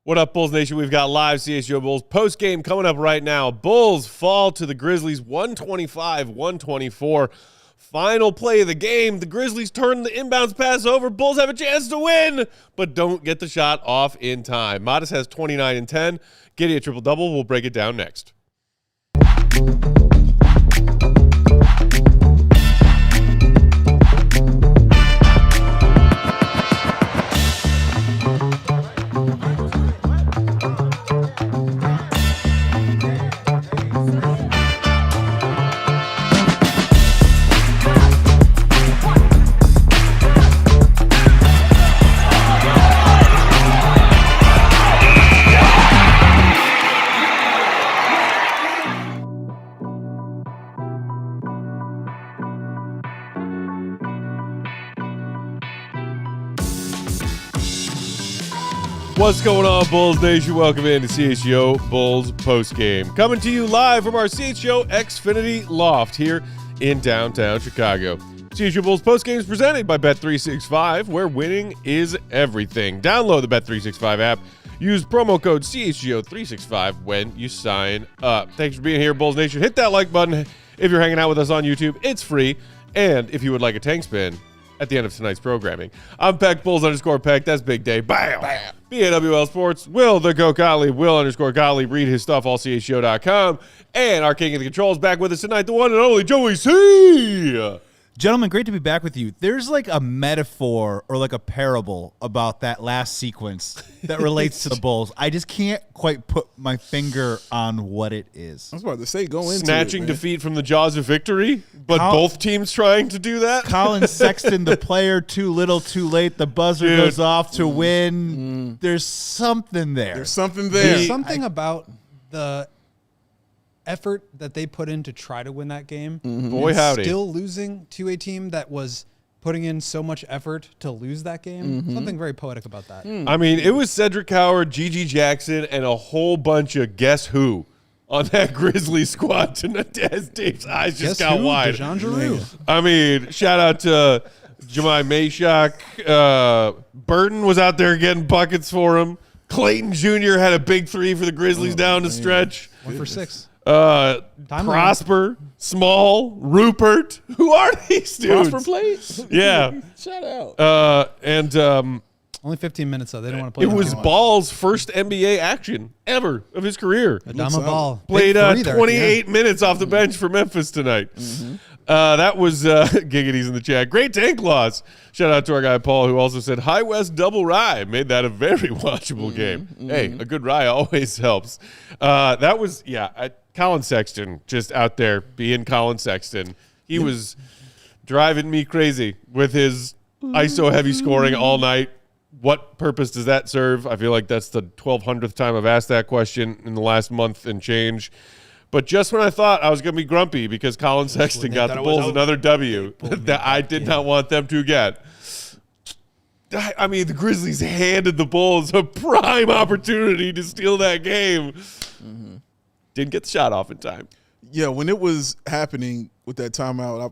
What up, Bulls Nation? We've got live CHGO Bulls post-game coming up right now. Bulls fall to the Grizzlies 125-124. Final play of the game. The Grizzlies turn the inbounds pass over. Bulls have a chance to win, but don't get the shot off in time. Matas has 29 and 10. Giddey a triple-double. We'll break it down next. What's going on, Bulls Nation? Welcome into CHGO Bulls postgame. Coming to you live from our CHGO Xfinity Loft here in downtown Chicago. CHGO Bulls postgame is presented by Bet365, where winning is everything. Download the Bet365 app. Use promo code CHGO365 when you sign up. Thanks for being here, Bulls Nation. Hit that like button if you're hanging out with us on YouTube. It's free. And if you would like a tank spin at the end of tonight's programming. I'm Peck, Bulls_Peck. That's Big Day. Bam! Bam! BAWL Sports. Will the Go Gottlieb. Will_Gottlieb. Read his stuff, allchgo.com. And our king of the controls back with us tonight, the one and only Joey C. Gentlemen, great to be back with you. There's like a metaphor or like a parable about that last sequence that relates to the Bulls. I just can't quite put my finger on what it is. I was about to say, go into Snatching it, defeat from the jaws of victory, but both teams trying to do that. Collin Sexton, the player, too little, too late. The buzzer goes off to win. There's something there. There's something there. There's something about the effort that they put in to try to win that game. Boy, howdy. Still losing to a team that was putting in so much effort to lose that game. Something very poetic about that. I mean, it was Cedric Howard, Gigi Jackson, and a whole bunch of guess who on that Grizzlies squad tonight. As Dave's eyes just got wide. DeJohn Giroux. I mean, shout out to Jemai Mashak. Burton was out there getting buckets for him. Clayton Jr. had a big three for the Grizzlies down the stretch. 1 for 6. Prosper, Small, Rupert. Who are these dudes? Prosper played? Yeah. Shout out. Only 15 minutes, though. They don't want to play. It was Ball's first NBA action ever of his career. Adama Ball. Played 28 minutes off the bench for Memphis tonight. That was Giggity's in the chat. Great tank loss. Shout out to our guy Paul, who also said High West double rye made that a very watchable game. Hey, a good rye always helps. That was Collin Sexton just out there being Collin Sexton. He was driving me crazy with his ISO heavy scoring all night. What purpose does that serve? I feel like that's the 1,200th time I've asked that question in the last month and change. But just when I thought I was going to be grumpy because Collin Sexton got the Bulls another W that I did not want them to get. I mean, the Grizzlies handed the Bulls a prime opportunity to steal that game. Didn't get the shot off in time. Yeah, when it was happening with that timeout,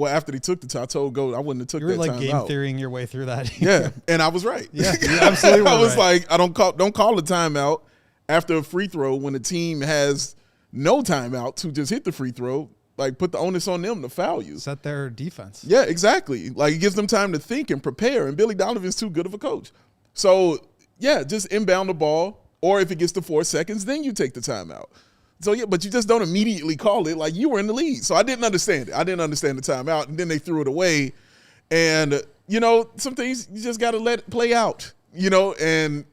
after they took the time, I told Gold I wouldn't have took that timeout. You were like game theorying your way through that. Yeah, and I was right. Yeah, you absolutely were I was right. like, don't call a timeout after a free throw when the team has no timeout to just hit the free throw. Like, put the onus on them to foul you. Set their defense. Yeah, exactly. Like, it gives them time to think and prepare, and Billy Donovan's too good of a coach. So, yeah, just inbound the ball, or if it gets to 4 seconds, then you take the timeout. So, yeah, but you just don't immediately call it like you were in the lead. So I didn't understand it. I didn't understand the timeout, and then they threw it away. And, some things you just got to let it play out, and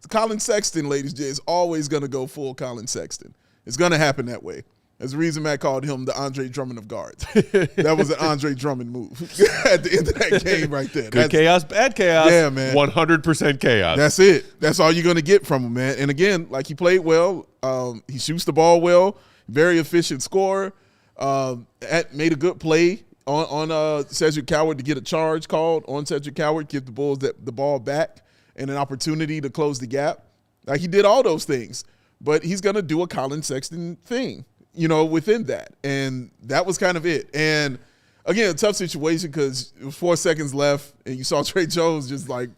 Collin Sexton, ladies, is always going to go full Collin Sexton. It's going to happen that way. There's a reason Matt called him the Andre Drummond of guards. That was an Andre Drummond move at the end of that game right there. Good chaos, bad chaos. Yeah, man. 100% chaos. That's it. That's all you're going to get from him, man. And again, like, he played well. He shoots the ball well. Very efficient scorer. Made a good play on Cedric Howard to get a charge called on Cedric Howard, give the Bulls the ball back and an opportunity to close the gap. Like, he did all those things. But he's going to do a Collin Sexton thing, within that. And that was kind of it. And, again, a tough situation because it was 4 seconds left, and you saw Trey Jones just, like,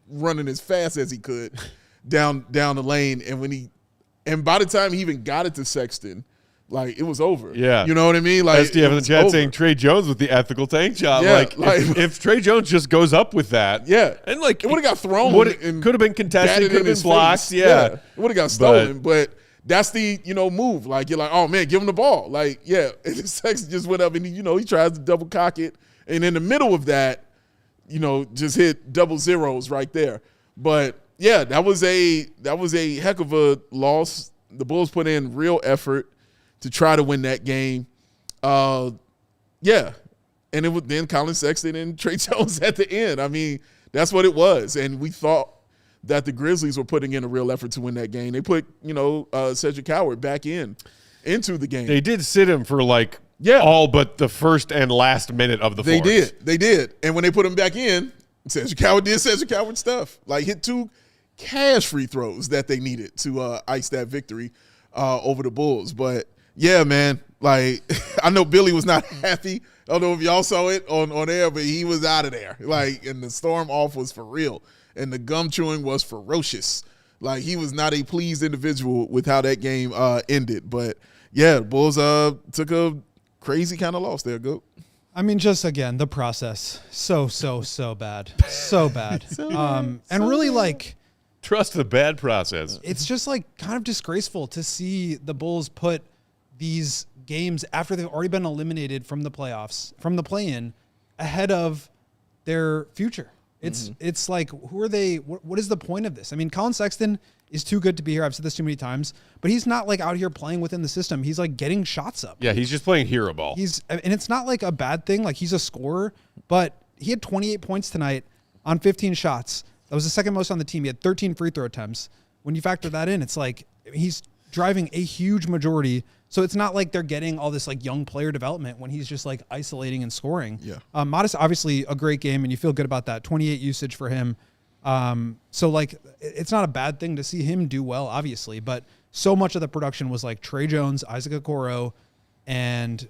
running as fast as he could. down the lane, and by the time he even got it to Sexton, like, it was over. Yeah. You know what I mean? Like, SDF in the chat saying Trey Jones with the ethical tank job. Yeah, like like- if Trey Jones just goes up with that. Yeah. And like it would have got thrown. Could have been contested, batted could have in been his blocked. face. Yeah. It would have got stolen. But that's the, move. Like, you're like, oh, man, give him the ball. Like, yeah. And Sexton just went up and, he tries to double cock it. And in the middle of that, just hit double zeros right there. But, yeah, that was a heck of a loss. The Bulls put in real effort to try to win that game. Yeah. And it was then Collin Sexton and Trey Jones at the end. I mean, that's what it was. And we thought that the Grizzlies were putting in a real effort to win that game. They put, Cedric Howard back into the game. They did sit him for all but the first and last minute of the fourth. They did. And when they put him back in, Cedric Howard did Cedric Howard stuff. Like, hit 2 cash free throws that they needed to ice that victory over the Bulls. But, yeah, man, like, I know Billy was not happy. I don't know if y'all saw it on air, but he was out of there. Like, and the storm off was for real. And the gum chewing was ferocious. Like, he was not a pleased individual with how that game ended. But, yeah, the Bulls took a crazy kind of loss there, Goat. I mean, just again, the process. So bad. So bad. And really, like, Trust the bad process. it's just like kind of disgraceful to see the Bulls put these games after they've already been eliminated from the playoffs, from the play-in, ahead of their future. It's like, who are they? What is the point of this? I mean, Collin Sexton is too good to be here. I've said this too many times, but he's not like out here playing within the system. He's like getting shots up. Yeah, he's just playing hero ball. And it's not like a bad thing. Like, he's a scorer, but he had 28 points tonight on 15 shots. That was the second most on the team. He had 13 free throw attempts. When you factor that in, it's like he's driving a huge majority. So it's not like they're getting all this like young player development when he's just like isolating and scoring. Yeah. Matas, obviously a great game, and you feel good about that. 28 usage for him. So like, it's not a bad thing to see him do well, obviously, but so much of the production was like Trey Jones, Isaac Okoro, and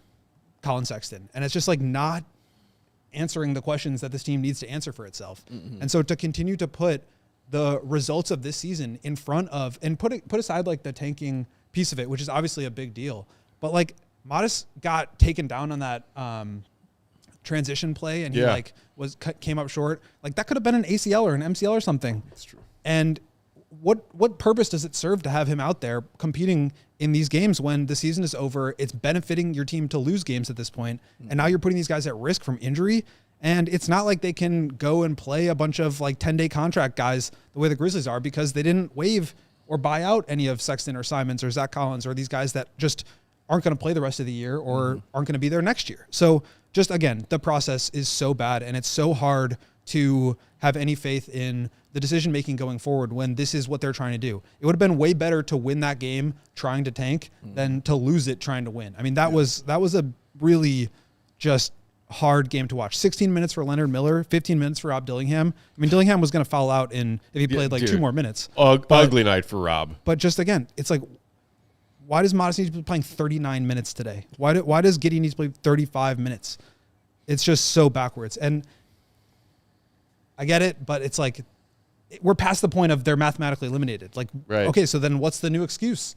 Collin Sexton. And it's just like not answering the questions that this team needs to answer for itself. And so to continue to put the results of this season in front of, and put aside like the tanking piece of it, which is obviously a big deal, but like Matas got taken down on that transition play, and he came up short. Like, that could have been an ACL or an MCL or something. That's true. And what purpose does it serve to have him out there competing in these games when the season is over? It's benefiting your team to lose games at this point, and now you're putting these guys at risk from injury. And it's not like they can go and play a bunch of like 10-day contract guys the way the Grizzlies are, because they didn't waive or buy out any of Sexton or Simons or Zach Collins or these guys that just aren't going to play the rest of the year or aren't going to be there next year. So just, again, the process is so bad, and it's so hard to have any faith in the decision-making going forward when this is what they're trying to do. It would have been way better to win that game trying to tank than to lose it trying to win. I mean, that was a really just hard game to watch. 16 minutes for Leonard Miller, 15 minutes for Rob Dillingham. I mean, Dillingham was going to foul out if he played like 2 more minutes. Ugly night for Rob. But just, again, it's like, why does Matas need to be playing 39 minutes today? Why does Giddey need to play 35 minutes? It's just so backwards. And I get it, but it's like, we're past the point of they're mathematically eliminated. Like, okay, so then what's the new excuse?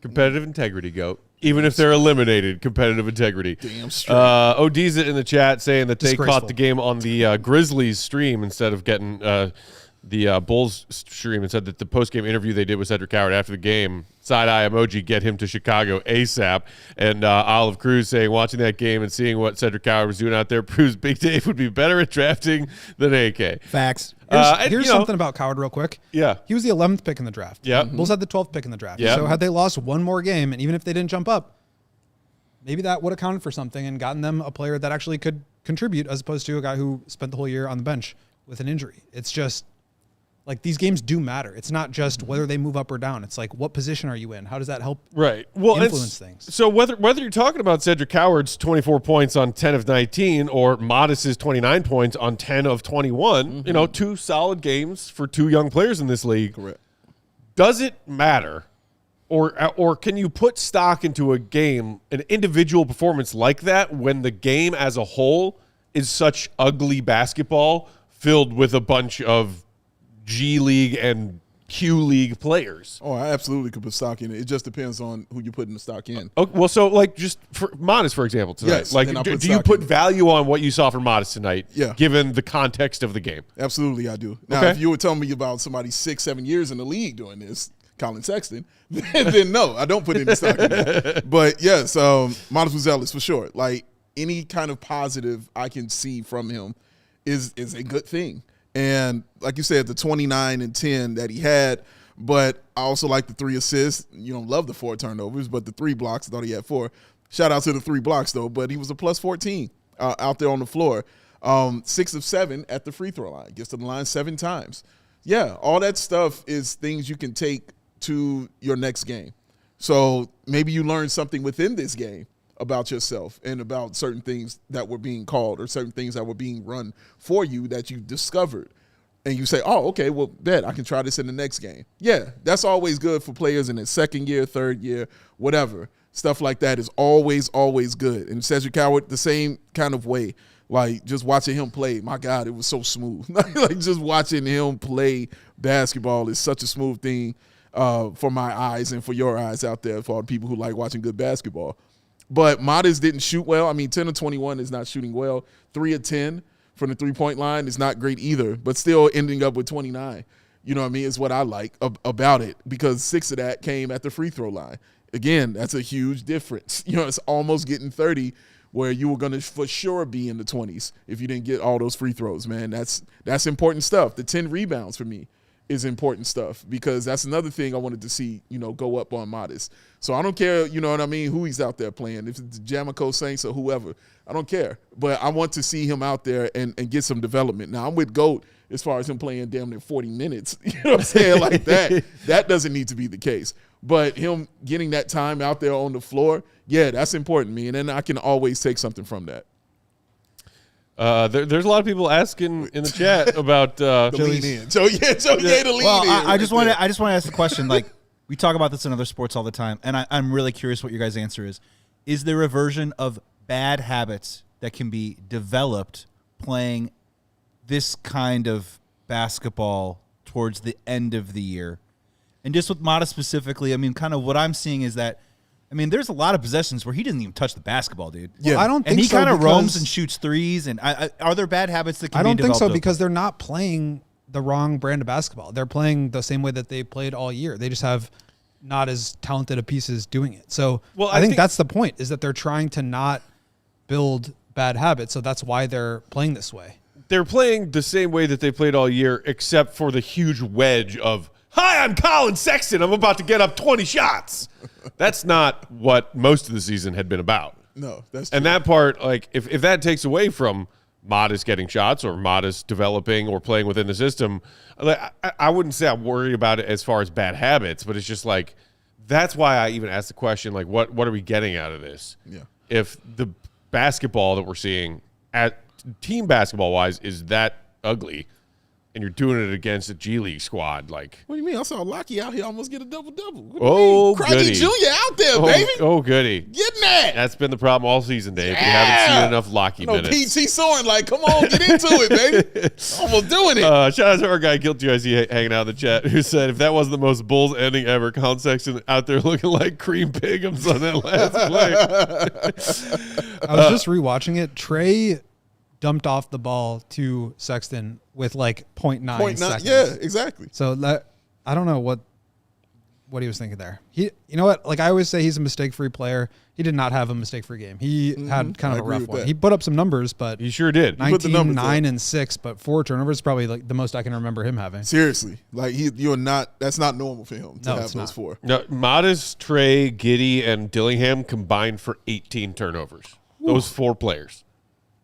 Competitive integrity, Goat. Even if they're eliminated, competitive integrity. Damn straight. Od's in the chat saying that they Disgraceful. caught the game on the Grizzlies stream instead of getting the Bulls stream, and said that the post-game interview they did with Cedric Howard after the game, side-eye emoji, get him to Chicago ASAP. And Olive Cruz saying, watching that game and seeing what Cedric Howard was doing out there proves Big Dave would be better at drafting than AK. Facts. Here's something about Coward real quick. Yeah. He was the 11th pick in the draft. Yeah. Bulls had the 12th pick in the draft. Yeah. So had they lost one more game, and even if they didn't jump up, maybe that would have counted for something and gotten them a player that actually could contribute, as opposed to a guy who spent the whole year on the bench with an injury. It's just, like, these games do matter. It's not just whether they move up or down. It's like, what position are you in? How does that help influence things? So whether you're talking about Cedric Howard's 24 points on 10 of 19 or Matas's 29 points on 10 of 21, 2 solid games for 2 young players in this league. Correct. Does it matter? Or can you put stock into a game, an individual performance like that, when the game as a whole is such ugly basketball filled with a bunch of G League and Q League players. Oh, I absolutely could put stock in it. It just depends on who you put in the stock in. Okay, well, so like just for Matas, for example, tonight. Yes, like, then I'll put do you stock put in it. value on what you saw from Matas tonight? Yeah. Given the context of the game. Absolutely, I do. Now, Okay. if you were telling me about somebody 6-7 years in the league doing this, Collin Sexton, then no, I don't put any stock in that. But yes, Matas Buzelis for sure. Like any kind of positive I can see from him is a good thing. And like you said, the 29 and 10 that he had, but I also like the 3 assists. You don't love the 4 turnovers, but the 3 blocks, I thought he had 4. Shout out to the 3 blocks though, but he was a plus 14 out there on the floor. 6 of 7 at the free throw line, gets to the line 7 times. Yeah, all that stuff is things you can take to your next game. So maybe you learned something within this game about yourself and about certain things that were being called or certain things that were being run for you that you discovered. And you say, oh, okay, well, bet I can try this in the next game. Yeah, that's always good for players in their second year, third year, whatever. Stuff like that is always, always good. And Cedric Howard, the same kind of way. Like, just watching him play, my God, it was so smooth. Like, just watching him play basketball is such a smooth thing for my eyes and for your eyes out there, for all the people who like watching good basketball. But Matas didn't shoot well. I mean, 10 of 21 is not shooting well. 3 of 10 from the three-point line is not great either, but still ending up with 29. You know what I mean? Is what I like about it, because 6 of that came at the free throw line. Again, that's a huge difference. You know, it's almost getting 30 where you were going to for sure be in the 20s if you didn't get all those free throws, man. That's important stuff. The 10 rebounds for me is important stuff, because that's another thing I wanted to see, you know, go up on Matas. So I don't care, you know what I mean, who he's out there playing, if it's the Jamico Saints or whoever. I don't care. But I want to see him out there and get some development. Now, I'm with GOAT as far as him playing damn near 40 minutes. You know what I'm saying? Like that. That doesn't need to be the case. But him getting that time out there on the floor, yeah, that's important, man. And I can always take something from that. There's a lot of people asking in the chat about The lean in. Joey gave the lean Well, in. I just want to ask the question. Like, we talk about this in other sports all the time, and I'm really curious what your guys' answer is. Is there a version of bad habits that can be developed playing this kind of basketball towards the end of the year? And just with Matas specifically, I mean, kind of what I'm seeing is that, I mean, there's a lot of possessions where he doesn't even touch the basketball, dude. Yeah. I don't think And he so kind of because- roams and shoots threes. And are there bad habits that can I be don't think developed? so, because they're not playing the wrong brand of basketball. They're playing the same way that they played all year. They just have not as talented a pieces doing it. So Well, I I think think- that's the point, is that they're trying to not build bad habits. So that's why they're playing this way. they're playing the same way that they played all year, except for the huge wedge of, hi, I'm Collin Sexton. I'm about to get up 20 shots. That's not what most of the season had been about. No, that's true. And that part, like, if that takes away from Matas getting shots or Matas developing or playing within the system, like, I wouldn't say I'm worried about it as far as bad habits, but it's just like, that's why I even asked the question, like, what are we getting out of this? Yeah. If the basketball that we're seeing at team basketball-wise is that ugly, and you're doing it against a G League squad, like, What do you mean? I saw Lockie out here almost get a double-double. What do Oh, you mean? Crosby goody. Jr. out there, baby. oh, goody. Getting that. That's been the problem all season, Dave. We haven't seen enough Lockie No, minutes. PT Soren, like, come on, get into it, baby. Almost doing it. Shout out to our guy Guilty I see hanging out in the chat, who said if that wasn't the most Bulls ending ever, Collin Sexton out there looking like cream pigums on that last play. I was just rewatching it. Trey dumped off the ball to Sexton with like 0.9 seconds. Yeah, exactly. So that, I don't know what he was thinking there. You know what? Like I always say, he's a mistake-free player. He did not have a mistake-free game. He had kind I of a agree rough with one. that. He put up some numbers, but He sure did. put the 19, numbers 9, up. and 6, but 4 turnovers, probably like the most I can remember him having. Seriously. Like, you're not, that's not normal for him to No, have it's those not. 4. No, Matas, Trey, Giddey, and Dillingham combined for 18 turnovers. Those 4 players.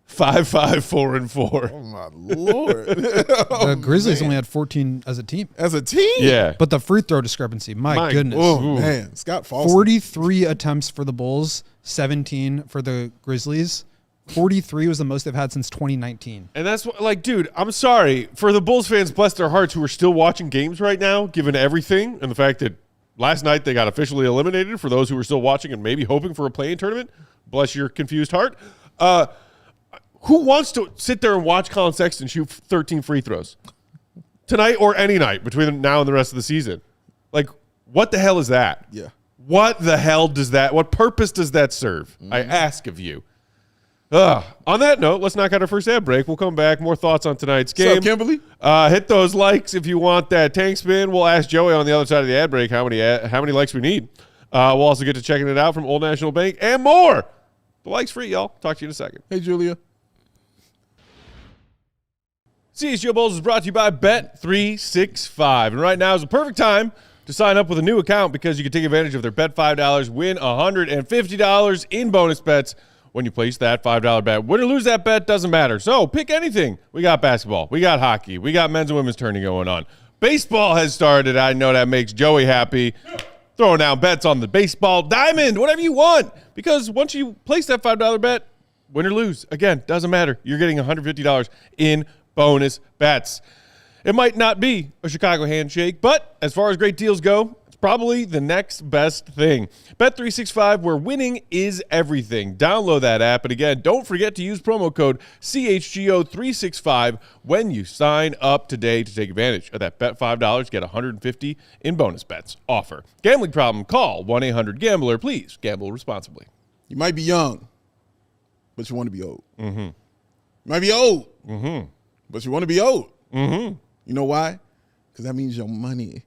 5-5, 4-4. Oh, my Lord. The Grizzlies only had 14 as a team. As a team? Yeah. But the free throw discrepancy, my goodness. Oh, Ooh. man. Scott Falsey. 43 attempts for the Bulls, 17 for the Grizzlies. 43 was the most they've had since 2019. And that's what, like, dude, I'm sorry. For the Bulls fans, bless their hearts, who are still watching games right now, given everything, and the fact that last night they got officially eliminated, for those who are still watching and maybe hoping for a play-in tournament, bless your confused heart. Who wants to sit there and watch Collin Sexton shoot 13 free throws? tonight or any night between now and the rest of the season. Like, what the hell is that? Yeah. What the hell does that, what purpose does that serve? I ask of you. On that note, let's knock out our first ad break. We'll come back. More thoughts on tonight's game. What's up, Kimberly? Hit those likes if you want that tank spin. We'll ask Joey on the other side of the ad break how many likes we need. We'll also get to checking it out from Old National Bank and more. The likes free, y'all. Talk to you in a second. Hey, Julia. CHGO Bulls is brought to you by Bet365. And right now is the perfect time to sign up with a new account because you can take advantage of their Bet $5, win $150 in bonus bets when you place that $5 bet. Win or lose that bet, doesn't matter. So pick anything. We got basketball. We got hockey. We got men's and women's tourney going on. Baseball has started. I know that makes Joey happy. Throwing down bets on the baseball diamond, whatever you want. Because once you place that $5 bet, win or lose, again, doesn't matter. You're getting $150 in bonus bets. It might not be a Chicago handshake, but as far as great deals go, it's probably the next best thing. Bet365, where winning is everything. Download that app. And again, don't forget to use promo code CHGO365 when you sign up today to take advantage of that bet $5, get $150 in bonus bets offer. Gambling problem? Call 1-800-GAMBLER. Please gamble responsibly. You might be young, but you want to be old. Mm-hmm. You might be old, but you want to be old. Mm-hmm. You know why? Because that means your money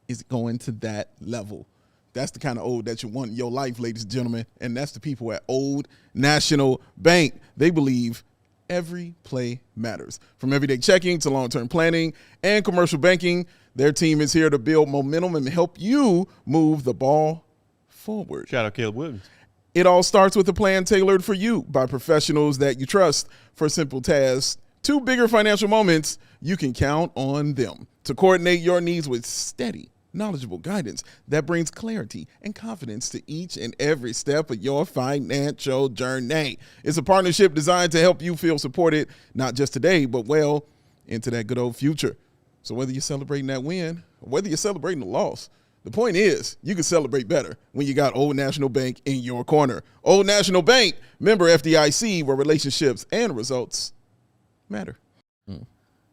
is going to that level. That's the kind of old that you want in your life, ladies and gentlemen, and that's the people at Old National Bank. They believe every play matters. From everyday checking to long-term planning and commercial banking, their team is here to build momentum and help you move the ball forward. Shout out Caleb Williams. It all starts with a plan tailored for you by professionals that you trust. For simple tasks to bigger financial moments, you can count on them to coordinate your needs with steady, knowledgeable guidance that brings clarity and confidence to each and every step of your financial journey. It's a partnership designed to help you feel supported, not just today, but well into that good old future. So whether you're celebrating that win or whether you're celebrating the loss, the point is you can celebrate better when you got Old National Bank in your corner. Old National Bank, member FDIC, where relationships and results matter.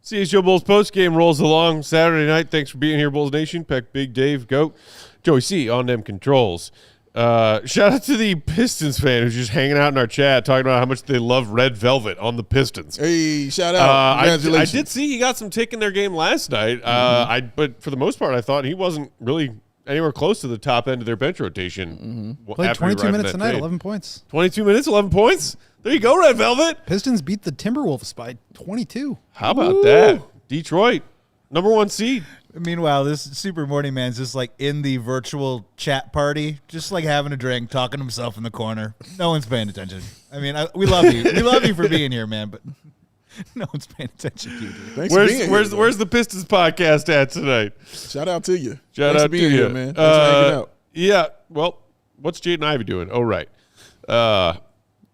CHGO Bulls postgame rolls along Saturday night. Thanks for being here, Bulls Nation. Peck, Big Dave, Goat, Joey C on them controls. Shout out to the Pistons fan who's just hanging out in our chat talking about how much they love red velvet on the Pistons. Hey, shout out. Congratulations. I did see he got some tick in their game last night. But for the most part, I thought he wasn't really anywhere close to the top end of their bench rotation. Played 22 minutes tonight, 11 points. 22 minutes, 11 points. There you go, Red Velvet. Pistons beat the Timberwolves by 22. How about that? Detroit, #1 seed. Meanwhile, this super morning man's just like in the virtual chat party, just like having a drink, talking to himself in the corner. No one's paying attention. I mean, we love you. We love you for being here, man, but no one's paying attention to you, dude. Thanks for being here. Where's the Pistons podcast at tonight? Shout out to you. Shout Thanks out for being to here, you, man. Thanks for hanging out. Yeah. Well, what's Jaden Ivey doing? Oh, right.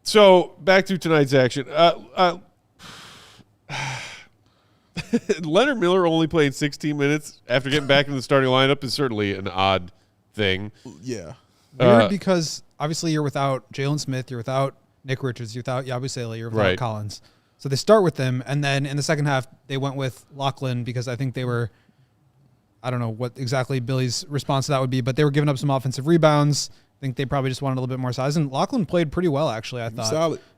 So back to tonight's action. Leonard Miller only played 16 minutes after getting back in the starting lineup is certainly an odd thing. Yeah. Weird because obviously you're without Jalen Smith, you're without Nick Richards, you're without Yabusele, you're without Right. Collins. So they start with them, and then in the second half they went with Lachlan because I think they were, I don't know what exactly Billy's response to that would be, but they were giving up some offensive rebounds. I think they probably just wanted a little bit more size. And Lachlan played pretty well, actually, I thought.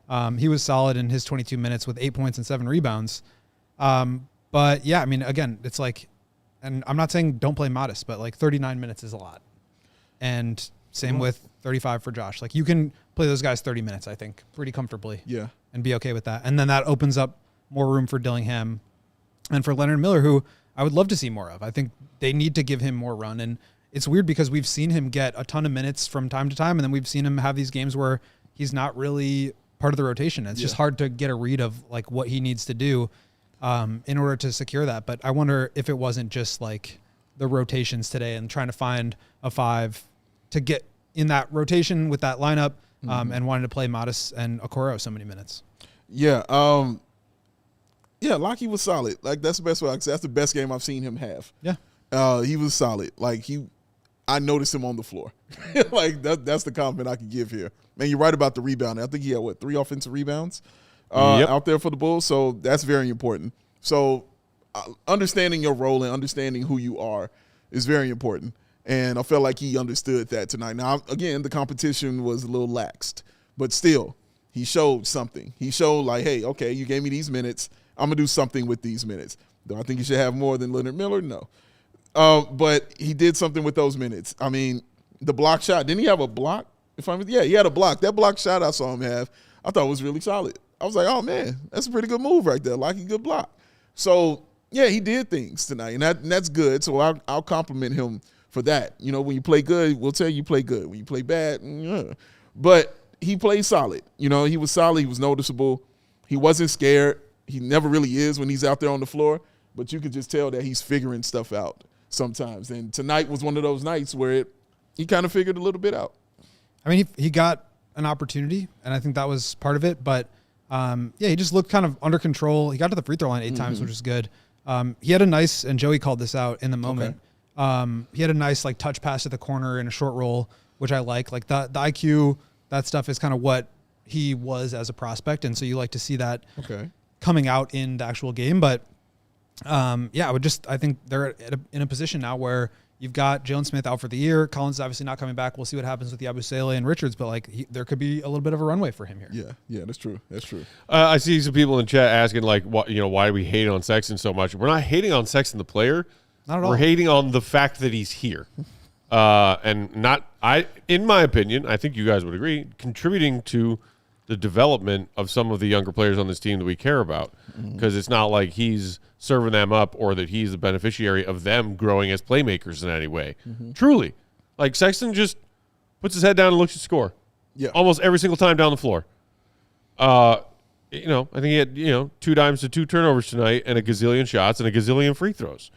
Solid. He was solid in his 22 minutes with 8 points and 7 rebounds. But, yeah, I mean, again, it's like, and I'm not saying don't play Matas, but, like, 39 minutes is a lot. And same with 35 for Josh. Like, you can play those guys 30 minutes, I think, pretty comfortably. Yeah. And be okay with that. And then that opens up more room for Dillingham and for Leonard Miller, who I would love to see more of. I think they need to give him more run. And it's weird because we've seen him get a ton of minutes from time to time, and then we've seen him have these games where he's not really part of the rotation. It's just hard to get a read of like what he needs to do in order to secure that. But I wonder if it wasn't just like the rotations today and trying to find a 5 to get in that rotation with that lineup and wanting to play Matas and Okoro so many minutes. Yeah. Yeah, Lockie was solid. Like, that's the best way I can say. That's the best game I've seen him have. Yeah. He was solid. Like, I noticed him on the floor. Like, that's the compliment I can give here. Man, you're right about the rebounding. I think he had, 3 offensive rebounds out there for the Bulls. So that's very important. So understanding your role and understanding who you are is very important. And I felt like he understood that tonight. Now, again, the competition was a little laxed, but still, he showed something. He showed like, hey, okay, you gave me these minutes. I'm going to do something with these minutes. Do I think he should have more than Leonard Miller? No. But he did something with those minutes. I mean, the block shot. Didn't he have a block? Yeah, he had a block. That block shot I saw him have, I thought was really solid. I was like, oh, man, that's a pretty good move right there. Like a good block. So, yeah, he did things tonight, and that's good. So I'll compliment him for that. You know, when you play good, we'll tell you play good. When you play bad, but he played solid. You know, he was solid. He was noticeable. He wasn't scared. He never really is when he's out there on the floor, but you could just tell that he's figuring stuff out sometimes. And tonight was one of those nights where he kind of figured a little bit out. I mean, he got an opportunity, and I think that was part of it. But, he just looked kind of under control. He got to the free throw line 8 times, which is good. He had a nice, and Joey called this out in the moment, he had a nice like touch pass to the corner in a short roll, which I like. Like the IQ, that stuff is kind of what he was as a prospect, and so you like to see that coming out in the actual game. But I think they're in a position now where you've got Jalen Smith out for the year. Collins is obviously not coming back. We'll see what happens with the Abusele and Richards, but like there could be a little bit of a runway for him here. Yeah, that's true. That's true. I see some people in chat asking like, why do we hate on Sexton so much? We're not hating on Sexton the player. Not at all. We're hating on the fact that he's here, in my opinion, I think you guys would agree, contributing to the development of some of the younger players on this team that we care about, because it's not like he's serving them up or that he's the beneficiary of them growing as playmakers in any way. Truly, like Sexton just puts his head down and looks at score. Yeah, almost every single time down the floor. I think he had 2 dimes to 2 turnovers tonight and a gazillion shots and a gazillion free throws.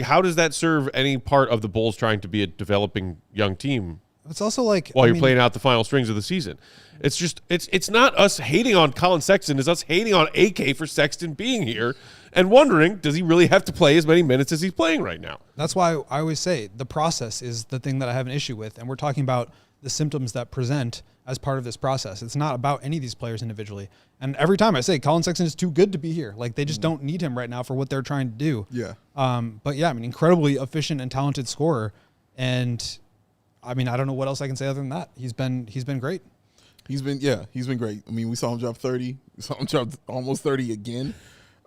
How does that serve any part of the Bulls trying to be a developing young team? It's also like while you're playing out the final strings of the season. It's just it's not us hating on Collin Sexton. It's us hating on AK for Sexton being here and wondering, does he really have to play as many minutes as he's playing right now? That's why I always say the process is the thing that I have an issue with, and we're talking about the symptoms that present as part of this process. It's not about any of these players individually. And every time I say Collin Sexton is too good to be here. Like they just don't need him right now for what they're trying to do. Yeah. Incredibly efficient and talented scorer. And I don't know what else I can say other than that. He's been great. He's been great. I mean, we saw him drop 30. We saw him drop almost 30 again.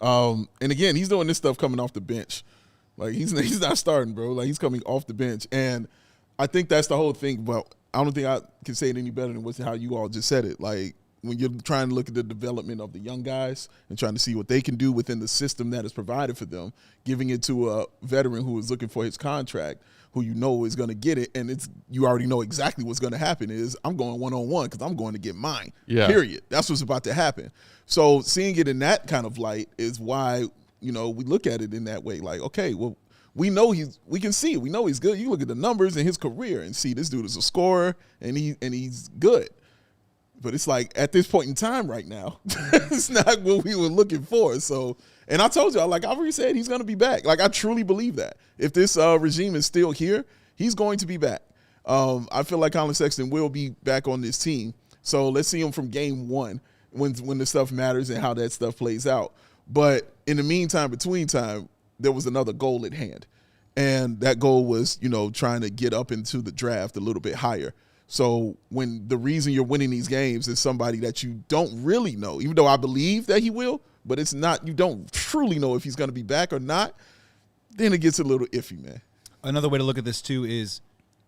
And again, he's doing this stuff coming off the bench. Like he's not starting, bro. Like he's coming off the bench. And I think that's the whole thing. But I don't think I can say it any better than how you all just said it. Like when you're trying to look at the development of the young guys and trying to see what they can do within the system that is provided for them, giving it to a veteran who is looking for his contract, who you know is going to get it, and you already know exactly what's going to happen is I'm going one-on-one because I'm going to get mine, period. That's what's about to happen. So seeing it in that kind of light is why, we look at it in that way. Like, okay, well, we know we can see it. We know he's good. You look at the numbers in his career and see this dude is a scorer and he's good. But it's like at this point in time right now, it's not what we were looking for. So, and I told you, I've already said he's going to be back. Like I truly believe that. If this regime is still here, he's going to be back. I feel like Collin Sexton will be back on this team. So let's see him from game 1 when the stuff matters and how that stuff plays out. But in the meantime, between time, there was another goal at hand. And that goal was, trying to get up into the draft a little bit higher. So when the reason you're winning these games is somebody that you don't really know, even though I believe that he will, but it's not, you don't truly know if he's going to be back or not, then it gets a little iffy, man. Another way to look at this, too, is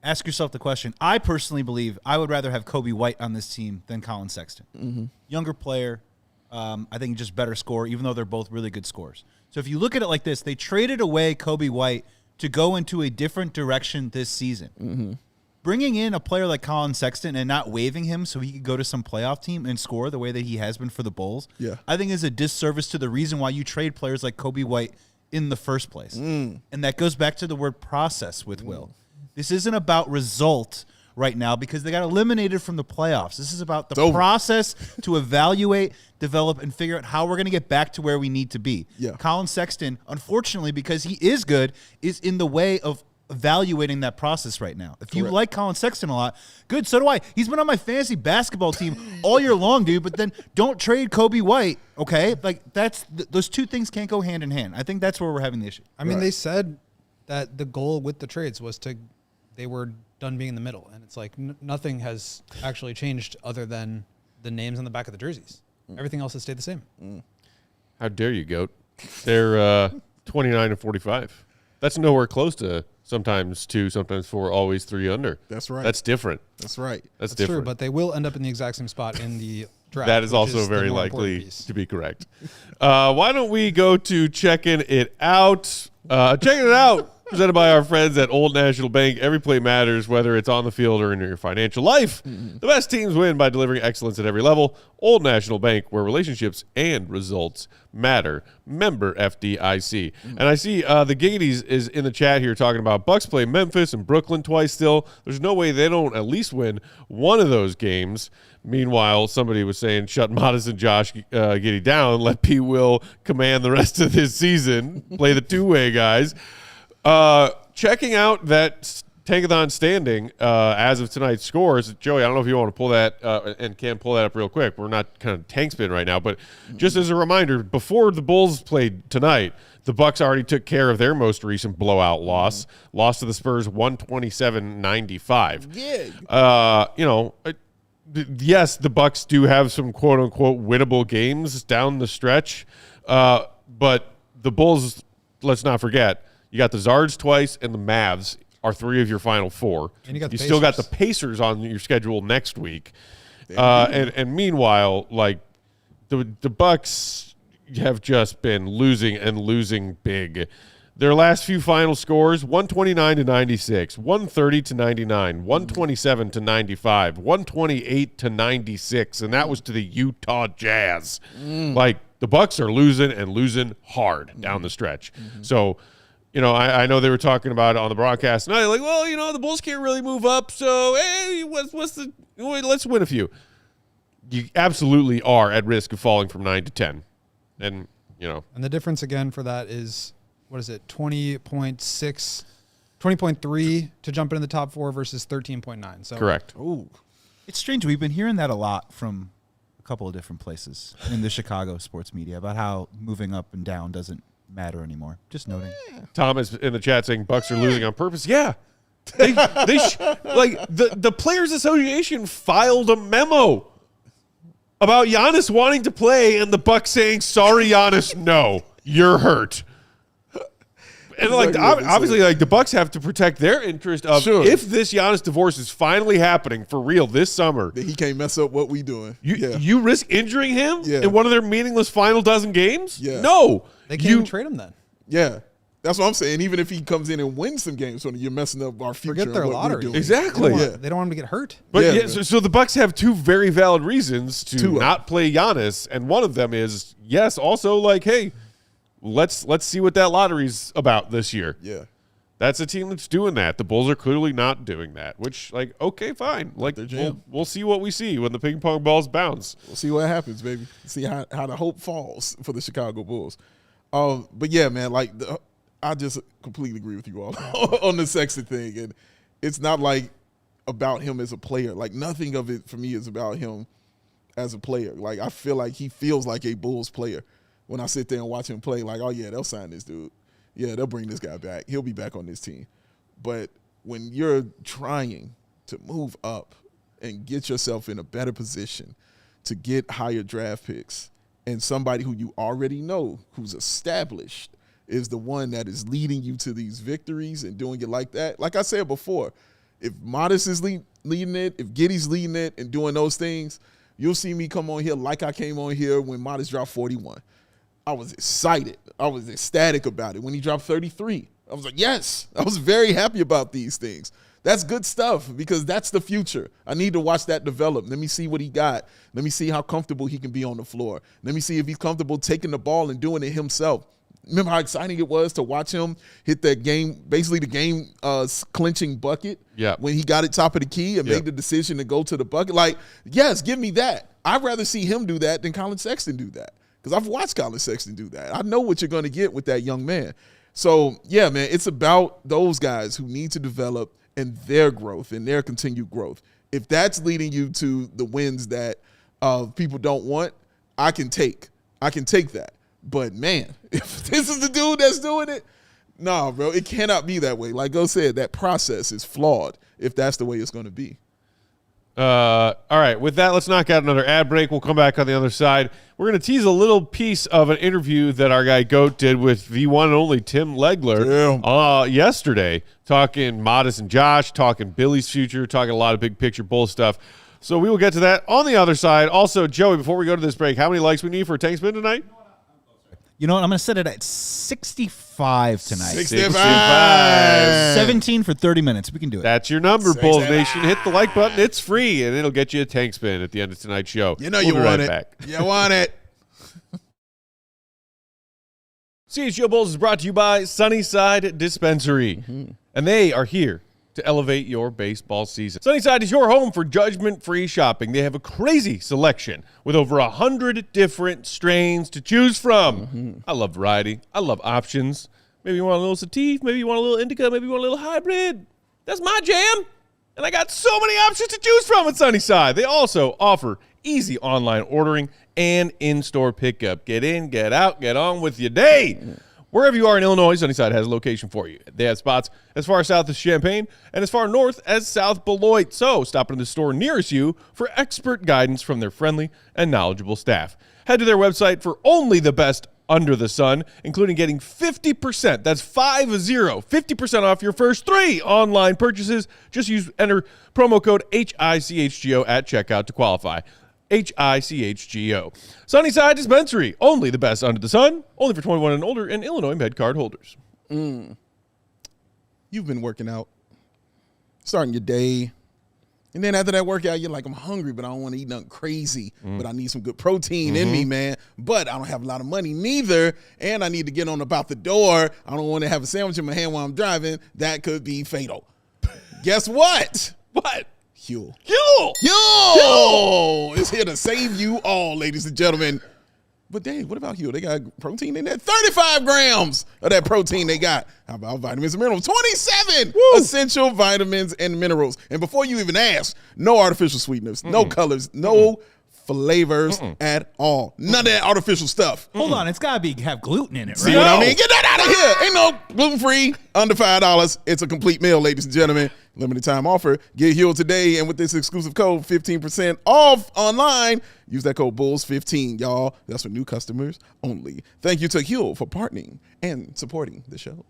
ask yourself the question. I personally believe I would rather have Kobe White on this team than Collin Sexton. Younger player, I think just better scorer, even though they're both really good scorers. So if you look at it like this, they traded away Kobe White to go into a different direction this season. Bringing in a player like Collin Sexton and not waiving him so he could go to some playoff team and score the way that he has been for the Bulls, I think is a disservice to the reason why you trade players like Kobe White in the first place. And that goes back to the word process with Will. This isn't about result right now because they got eliminated from the playoffs. This is about the process to evaluate, develop, and figure out how we're going to get back to where we need to be. Collin Sexton, unfortunately, because he is good, is in the way of evaluating that process right now. If you like Collin Sexton a lot, good, so do I. He's been on my fantasy basketball team all year long, dude, but then don't trade Kobe White, okay? Like, those two things can't go hand in hand. I think that's where we're having the issue. I mean, they said that the goal with the trades was they were done being in the middle, and it's like nothing has actually changed other than the names on the back of the jerseys. Everything else has stayed the same. How dare you, Goat? They're 29 and 45. That's nowhere close to sometimes 2, sometimes 4, always 3 under. That's right. That's different. That's right. That's True, different. but they will end up in the exact same spot in the draft. That is which also the very more important likely piece. to be correct. Why don't we go to checking it out? Checking it out. Presented by our friends at Old National Bank. Every play matters, whether it's on the field or in your financial life. The best teams win by delivering excellence at every level. Old National Bank, where relationships and results matter. Member FDIC. And I see the Giddeys is in the chat here talking about Bucks play Memphis and Brooklyn twice still. There's no way they don't at least win one of those games. Meanwhile, somebody was saying, shut Matas and Josh Giddey down. Let P. Will command the rest of this season. Play the two-way guys. Checking out that Tankathon standing as of tonight's scores. Joey, I don't know if you want to pull that and can pull that up real quick. We're not kind of tank spin right now, but just as a reminder, before the Bulls played tonight, the Bucks already took care of their most recent blowout loss. Lost to the Spurs 127-95. Yeah. Yes, the Bucks do have some quote-unquote winnable games down the stretch, but the Bulls, let's not forget, you got the Zards twice, and the Mavs are 3 of your final 4. And you got the still got the Pacers. Pacers on your schedule next week. And meanwhile, like the Bucks have just been losing and losing big. Their last few final scores: 129-96, 130-99, 127-95, 128-96, and that was to the Utah Jazz. Like, the Bucks are losing and losing hard down the stretch. So, I know they were talking about it on the broadcast tonight. Like, well, the Bulls can't really move up, so hey, let's win a few. You absolutely are at risk of falling from 9 to 10, and And the difference again for that is, what is it, 20.3 to jump into the top 4 versus 13.9. So correct. Ooh. It's strange. We've been hearing that a lot from a couple of different places in the Chicago sports media about how moving up and down doesn't matter anymore. Just noting. Thomas in the chat saying Bucks are losing on purpose. Yeah. The Players Association filed a memo about Giannis wanting to play and the Bucks saying, sorry, Giannis, no, you're hurt. And obviously, the Bucks have to protect their interest of if this Giannis divorce is finally happening for real this summer. That he can't mess up what we doing. You risk injuring him Yeah. in one of their meaningless final dozen games? Yeah. No. they can't even trade him then. Yeah. That's what I'm saying. Even if he comes in and wins some games, so you're messing up our future. Forget their and what we're lottery. doing. Exactly. They don't want him to get hurt. But Yeah, so the Bucks have 2 very valid reasons to Two. not play Giannis, and one of them is also hey, let's see what that lottery's about this year. Yeah. That's a team that's doing that. The Bulls are clearly not doing that. Which okay, fine. their jam. We'll see what we see when the ping pong balls bounce. We'll see what happens, baby. See how the hope falls for the Chicago Bulls. But yeah, man, I just completely agree with you all on the Sexton thing. And it's not about him as a player. Nothing of it for me is about him as a player. I feel like he feels like a Bulls player when I sit there and watch him play. Oh yeah, they'll sign this dude. Yeah, they'll bring this guy back. He'll be back on this team. But when you're trying to move up and get yourself in a better position to get higher draft picks, and somebody who you already know, who's established, is the one that is leading you to these victories and doing it like that. Like I said before, if Matas is leading it, if Giddey's leading it and doing those things, you'll see me come on here like I came on here when Matas dropped 41. I was excited. I was ecstatic about it. When he dropped 33, I was like, yes. I was very happy about these things. That's good stuff because that's the future. I need to watch that develop. Let me see what he got. Let me see how comfortable he can be on the floor. Let me see if he's comfortable taking the ball and doing it himself. Remember how exciting it was to watch him hit that game, basically the game clinching bucket when he got it top of the key and made the decision to go to the bucket? Yes, give me that. I'd rather see him do that than Collin Sexton do that because I've watched Collin Sexton do that. I know what you're going to get with that young man. So, yeah, man, it's about those guys who need to develop and their growth and their continued growth. If that's leading you to the wins that people don't want, I can take that. But, man, if this is the dude that's doing it, nah, bro, it cannot be that way. Like Go said, that process is flawed if that's the way it's going to be. All right, with that, let's knock out another ad break. We'll come back on the other side. We're going to tease a little piece of an interview that our guy Goat did with the one and only Tim Legler yesterday, talking Matas and Josh, talking Billy's future, talking a lot of big picture Bull stuff. So we will get to that on the other side. Also, Joey, before we go to this break, how many likes we need for a tank spin tonight? You know what? I'm going to set it at 65 tonight. 65. 17 for 30 minutes. We can do it. That's your number, Bulls Nation. Hit the like button. It's free, and it'll get you a tank spin at the end of tonight's show. You know We'll you be want right it. back. You want it. CHGO Bulls is brought to you by Sunnyside Dispensary, and they are here to elevate your baseball season. Sunnyside is your home for judgment-free shopping. They have a crazy selection with over 100 different strains to choose from. I love variety. I love options. Maybe you want a little sativa. Maybe you want a little indica. Maybe you want a little hybrid. That's my jam. And I got so many options to choose from at Sunnyside. They also offer easy online ordering and in-store pickup. Get in, get out, get on with your day. Wherever you are in Illinois, Sunnyside has a location for you. They have spots as far south as Champaign and as far north as South Beloit. So stop into the store nearest you for expert guidance from their friendly and knowledgeable staff. Head to their website for only the best under the sun, including getting 50%. That's 50% off your first 3 online purchases. Just enter promo code HICHGO at checkout to qualify. HICHGO. Sunnyside Dispensary, only the best under the sun, only for 21 and older and Illinois Med card holders. You've been working out, starting your day, and then after that workout, you're like, I'm hungry, but I don't want to eat nothing crazy, but I need some good protein in me, man. But I don't have a lot of money neither, and I need to get on about the door. I don't want to have a sandwich in my hand while I'm driving. That could be fatal. Guess what? What? Huel. Huel is here to save you all, ladies and gentlemen. But Dave, what about Huel? They got protein in there. 35 grams of that protein they got. How about vitamins and minerals? 27 essential vitamins and minerals. And before you even ask, no artificial sweeteners, no colors, no flavors at all. None of that artificial stuff. Hold on. It's got to have gluten in it, right? See what I mean? Get that out of here. Ain't no gluten-free, under $5. It's a complete meal, ladies and gentlemen. Limited time offer. Get Huel today, and with this exclusive code, 15% off online. Use that code BULLS15, y'all. That's for new customers only. Thank you to Huel for partnering and supporting the show.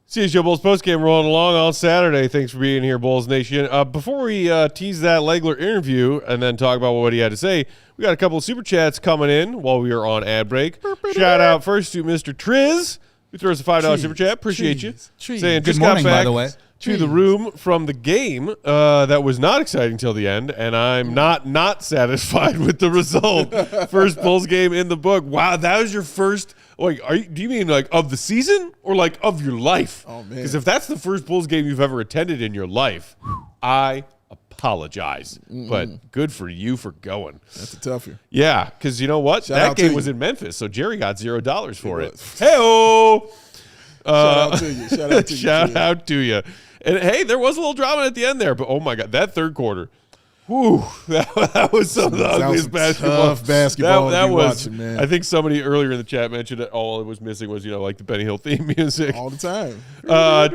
CHGO Bulls postgame rolling along all Saturday. Thanks for being here, Bulls Nation. Before we tease that Legler interview and then talk about what he had to say, we got a couple of super chats coming in while we are on ad break. Shout out first to Mr. Triz, who throws a $5 super chat. Appreciate you. Saying, Good just morning, got back by the way. to the room from the game that was not exciting till the end, and I'm not satisfied with the result. First Bulls game in the book. Wow, that was your first. Like, do you mean like of the season or like of your life? Oh, man. Because if that's the first Bulls game you've ever attended in your life, I apologize. But good for you for going. That's a toughie. Yeah, because you know what? Shout that out to game you. was in Memphis, so Jerry got $0 for it. Hey-oh! Shout out to you. Shout out to you. Shout out to you. And hey, there was a little drama at the end there, but oh my God, that third quarter. Whew, that was some of the ugliest basketball. Tough basketball that to be was, watching, man. I think somebody earlier in the chat mentioned that all it was missing was, like the Benny Hill theme music. All the time.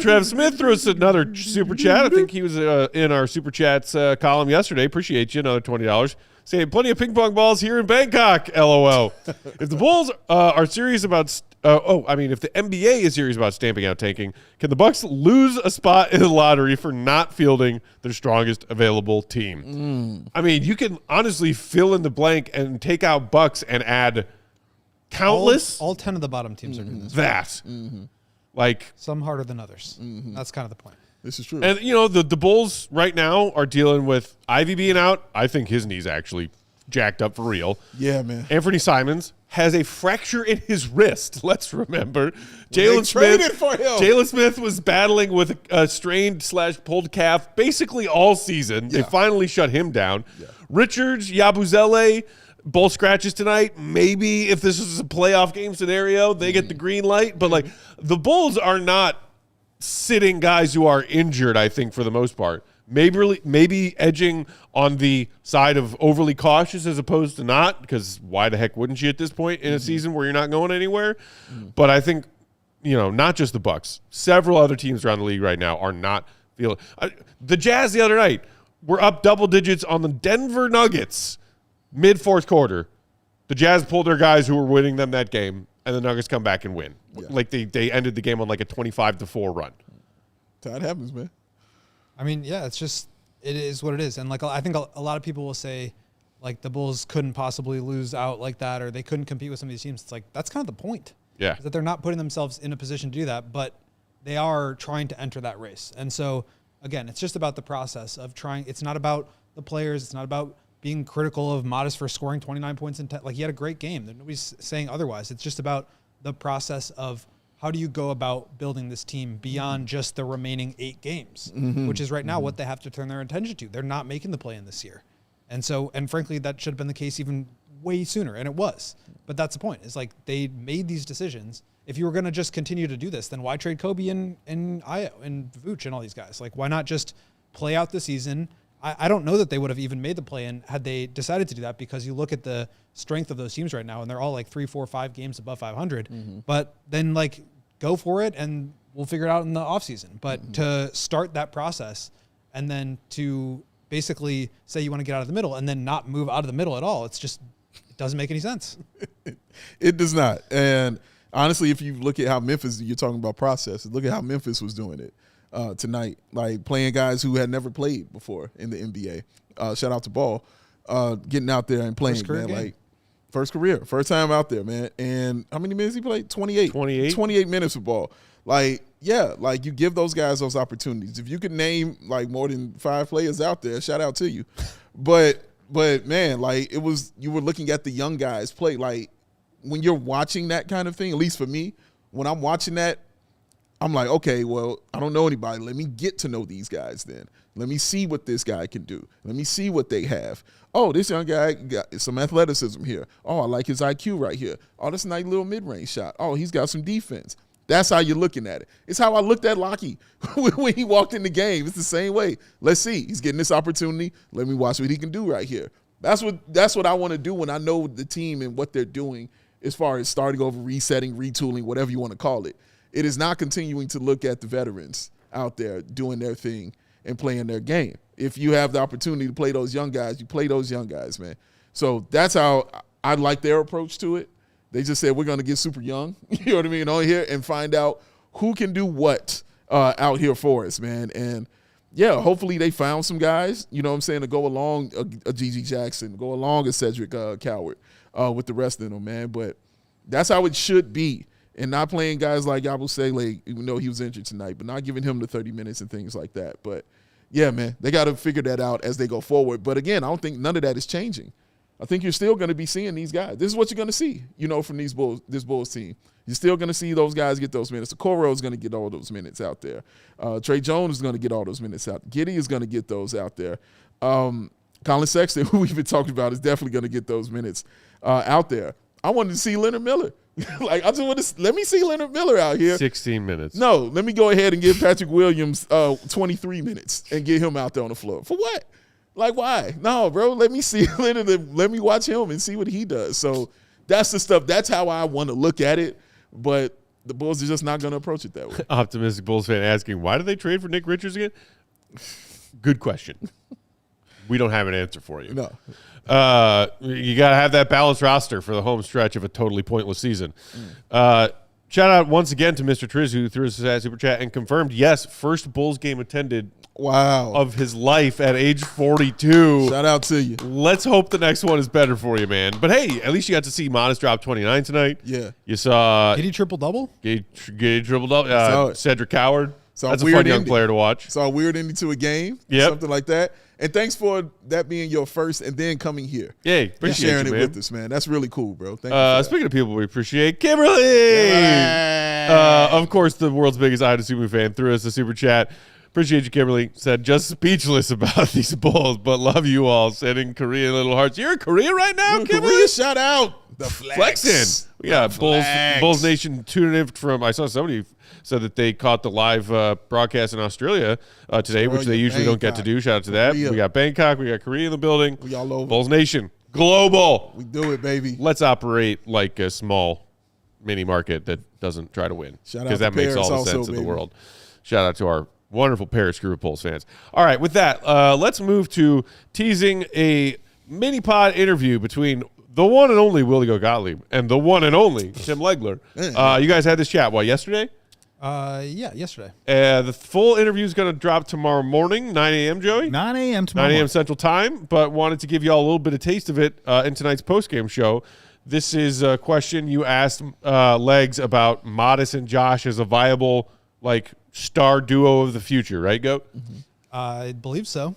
Trev Smith threw us another super chat. I think he was in our super chats column yesterday. Appreciate you. Another $20. Saying plenty of ping pong balls here in Bangkok. LOL. If the Bulls are serious about if the NBA is serious about stamping out tanking, can the Bucks lose a spot in the lottery for not fielding their strongest available team? I mean, you can honestly fill in the blank and take out Bucks and add countless. All 10 of the bottom teams are doing this. That. Like, Some harder than others. That's kind of the point. This is true. and the Bulls right now are dealing with Ivy being out. I think his knee's actually jacked up for real. Yeah, man. Anthony Simons has a fracture in his wrist. Let's remember. They traded for him. Jalen Smith was battling with a strained/pulled calf basically all season. They finally shut him down. Richards, Yabusele, both scratches tonight. Maybe if this was a playoff game scenario, they get the green light. But, like, the Bulls are not sitting guys who are injured, I think, for the most part. Maybe edging on the side of overly cautious as opposed to not, because why the heck wouldn't you at this point in a season where you're not going anywhere? But I think, not just the Bucks. Several other teams around the league right now are not feeling the Jazz the other night were up double digits on the Denver Nuggets mid-fourth quarter. The Jazz pulled their guys who were winning them that game, and the Nuggets come back and win. Yeah. Like they ended the game on like a 25-4 run. That happens, man. I mean, yeah, it is what it is. And like, I think a lot of people will say like the Bulls couldn't possibly lose out like that, or they couldn't compete with some of these teams. It's like, that's kind of the point. Yeah. That they're not putting themselves in a position to do that, but they are trying to enter that race. And so again, it's just about the process of trying. It's not about the players. It's not about being critical of Matas for scoring 29 points in 10. Like, he had a great game. Nobody's saying otherwise. It's just about the process of how do you go about building this team beyond just the remaining 8 games, which is right now what they have to turn their attention to. They're not making the play-in this year. And so, and frankly, that should have been the case even way sooner, and it was. But that's the point. It's like they made these decisions. If you were going to just continue to do this, then why trade Kobe and Ayo and Vooch and all these guys? Like, why not just play out the season? I don't know that they would have even made the play-in had they decided to do that, because you look at the strength of those teams right now, and they're all like 3, 4, 5 games above 500. But then, like, go for it, and we'll figure it out in the offseason. But to start that process and then to basically say you want to get out of the middle and then not move out of the middle at all, it doesn't make any sense. It does not. And honestly, if you look at how Memphis, you're talking about process, look at how Memphis was doing it tonight, like playing guys who had never played before in the NBA. Shout out to Ball, getting out there and playing, man. Like, first time out there, man. And how many minutes he played? 28 minutes of Ball. Like, yeah, like, you give those guys those opportunities. If you could name like more than 5 players out there, shout out to you. But man, like, you were looking at the young guys play. Like, when you're watching that kind of thing, at least for me, when I'm watching that, I'm like, okay, well, I don't know anybody. Let me get to know these guys then. Let me see what this guy can do. Let me see what they have. Oh, this young guy got some athleticism here. Oh, I like his IQ right here. Oh, that's a nice little mid-range shot. Oh, he's got some defense. That's how you're looking at it. It's how I looked at Lachie when he walked in the game. It's the same way. Let's see. He's getting this opportunity. Let me watch what he can do right here. That's what I want to do when I know the team and what they're doing as far as starting over, resetting, retooling, whatever you want to call it. It is not continuing to look at the veterans out there doing their thing and playing their game. If you have the opportunity to play those young guys, you play those young guys, man. So that's how I like their approach to it. They just said, we're going to get super young, you know what I mean, on here and find out who can do what out here for us, man. And, yeah, hopefully they found some guys, you know what I'm saying, to go along a G.G. Jackson, go along a Cedric Coward with the rest of them, man. But that's how it should be. And not playing guys like Yabusele, even though he was injured tonight, but not giving him the 30 minutes and things like that. But, yeah, man, they got to figure that out as they go forward. But, again, I don't think none of that is changing. I think you're still going to be seeing these guys. This is what you're going to see, from this Bulls team. You're still going to see those guys get those minutes. Okoro is going to get all those minutes out there. Trey Jones is going to get all those minutes out. Giddey is going to get those out there. Collin Sexton, who we've been talking about, is definitely going to get those minutes out there. I wanted to see Leonard Miller. Like, I just want to let me see Leonard Miller out here. 16 minutes. No, let me go ahead and give Patrick Williams 23 minutes and get him out there on the floor. For what? Like, why? No, bro, let me see Leonard. Let me watch him and see what he does. So that's the stuff. That's how I want to look at it. But the Bulls are just not going to approach it that way. Optimistic Bulls fan asking, why did they trade for Nick Richards again? Good question. We don't have an answer for you. No. You got to have that balanced roster for the home stretch of a totally pointless season. Shout out once again to Mr. Triz, who threw us a super chat and confirmed, yes, first Bulls game attended of his life at age 42. Shout out to you. Let's hope the next one is better for you, man. But, hey, at least you got to see Matas drop 29 tonight. Yeah. You saw Giddey triple-double? Giddey triple-double. Cedric Coward. That's a fun young player to watch. Saw a weird ending to a game, something like that. And thanks for that being your first and then coming here. Yeah, appreciate sharing you, it man. with us, man. That's really cool, bro. Thank you. Speaking of people we appreciate, Kimberly! Of course, the world's biggest Ida Sumu fan threw us a super chat. Appreciate you, Kimberly. Said, just speechless about these Bulls, but love you all. Sending Korean little hearts. You're in Korea right now, Kimberly? Korea, shout out. The Flexing. We got Bulls Nation tuning in from, I saw somebody said that they caught the live broadcast in Australia today, which they usually don't get to do. Shout out to that. Korea. We got Bangkok. We got Korea in the building. We all over. Bulls Nation. Global. We do it, baby. Let's operate like a small mini market that doesn't try to win. Shout out because to that makes Paris all the also, sense in baby. the world. Shout out to our wonderful Paris group of Bulls fans. All right, with that, let's move to teasing a mini pod interview between the one and only Will Gottlieb and the one and only Tim Legler. You guys had this chat, yesterday? Yeah, yesterday. The full interview is going to drop tomorrow morning, 9 a.m., Joey? 9 a.m. tomorrow 9 a.m. morning. Central Time, but wanted to give you all a little bit of taste of it in tonight's postgame show. This is a question you asked Legs about Matas and Josh as a viable, star duo of the future, right, Goat? Mm-hmm. I believe so.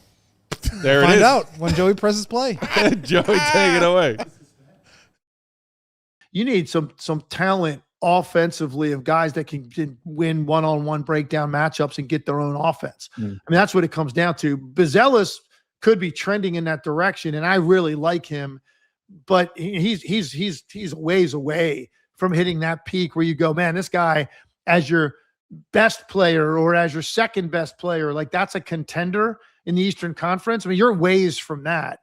There it is. Find out when Joey presses play. Joey, take it away. You need some talent offensively of guys that can win one-on-one breakdown matchups and get their own offense. I mean, that's what it comes down to. Buzelis could be trending in that direction, and I really like him, but he's ways away from hitting that peak where you go, man, this guy as your best player or as your second best player, that's a contender in the Eastern Conference. I mean, you're ways from that.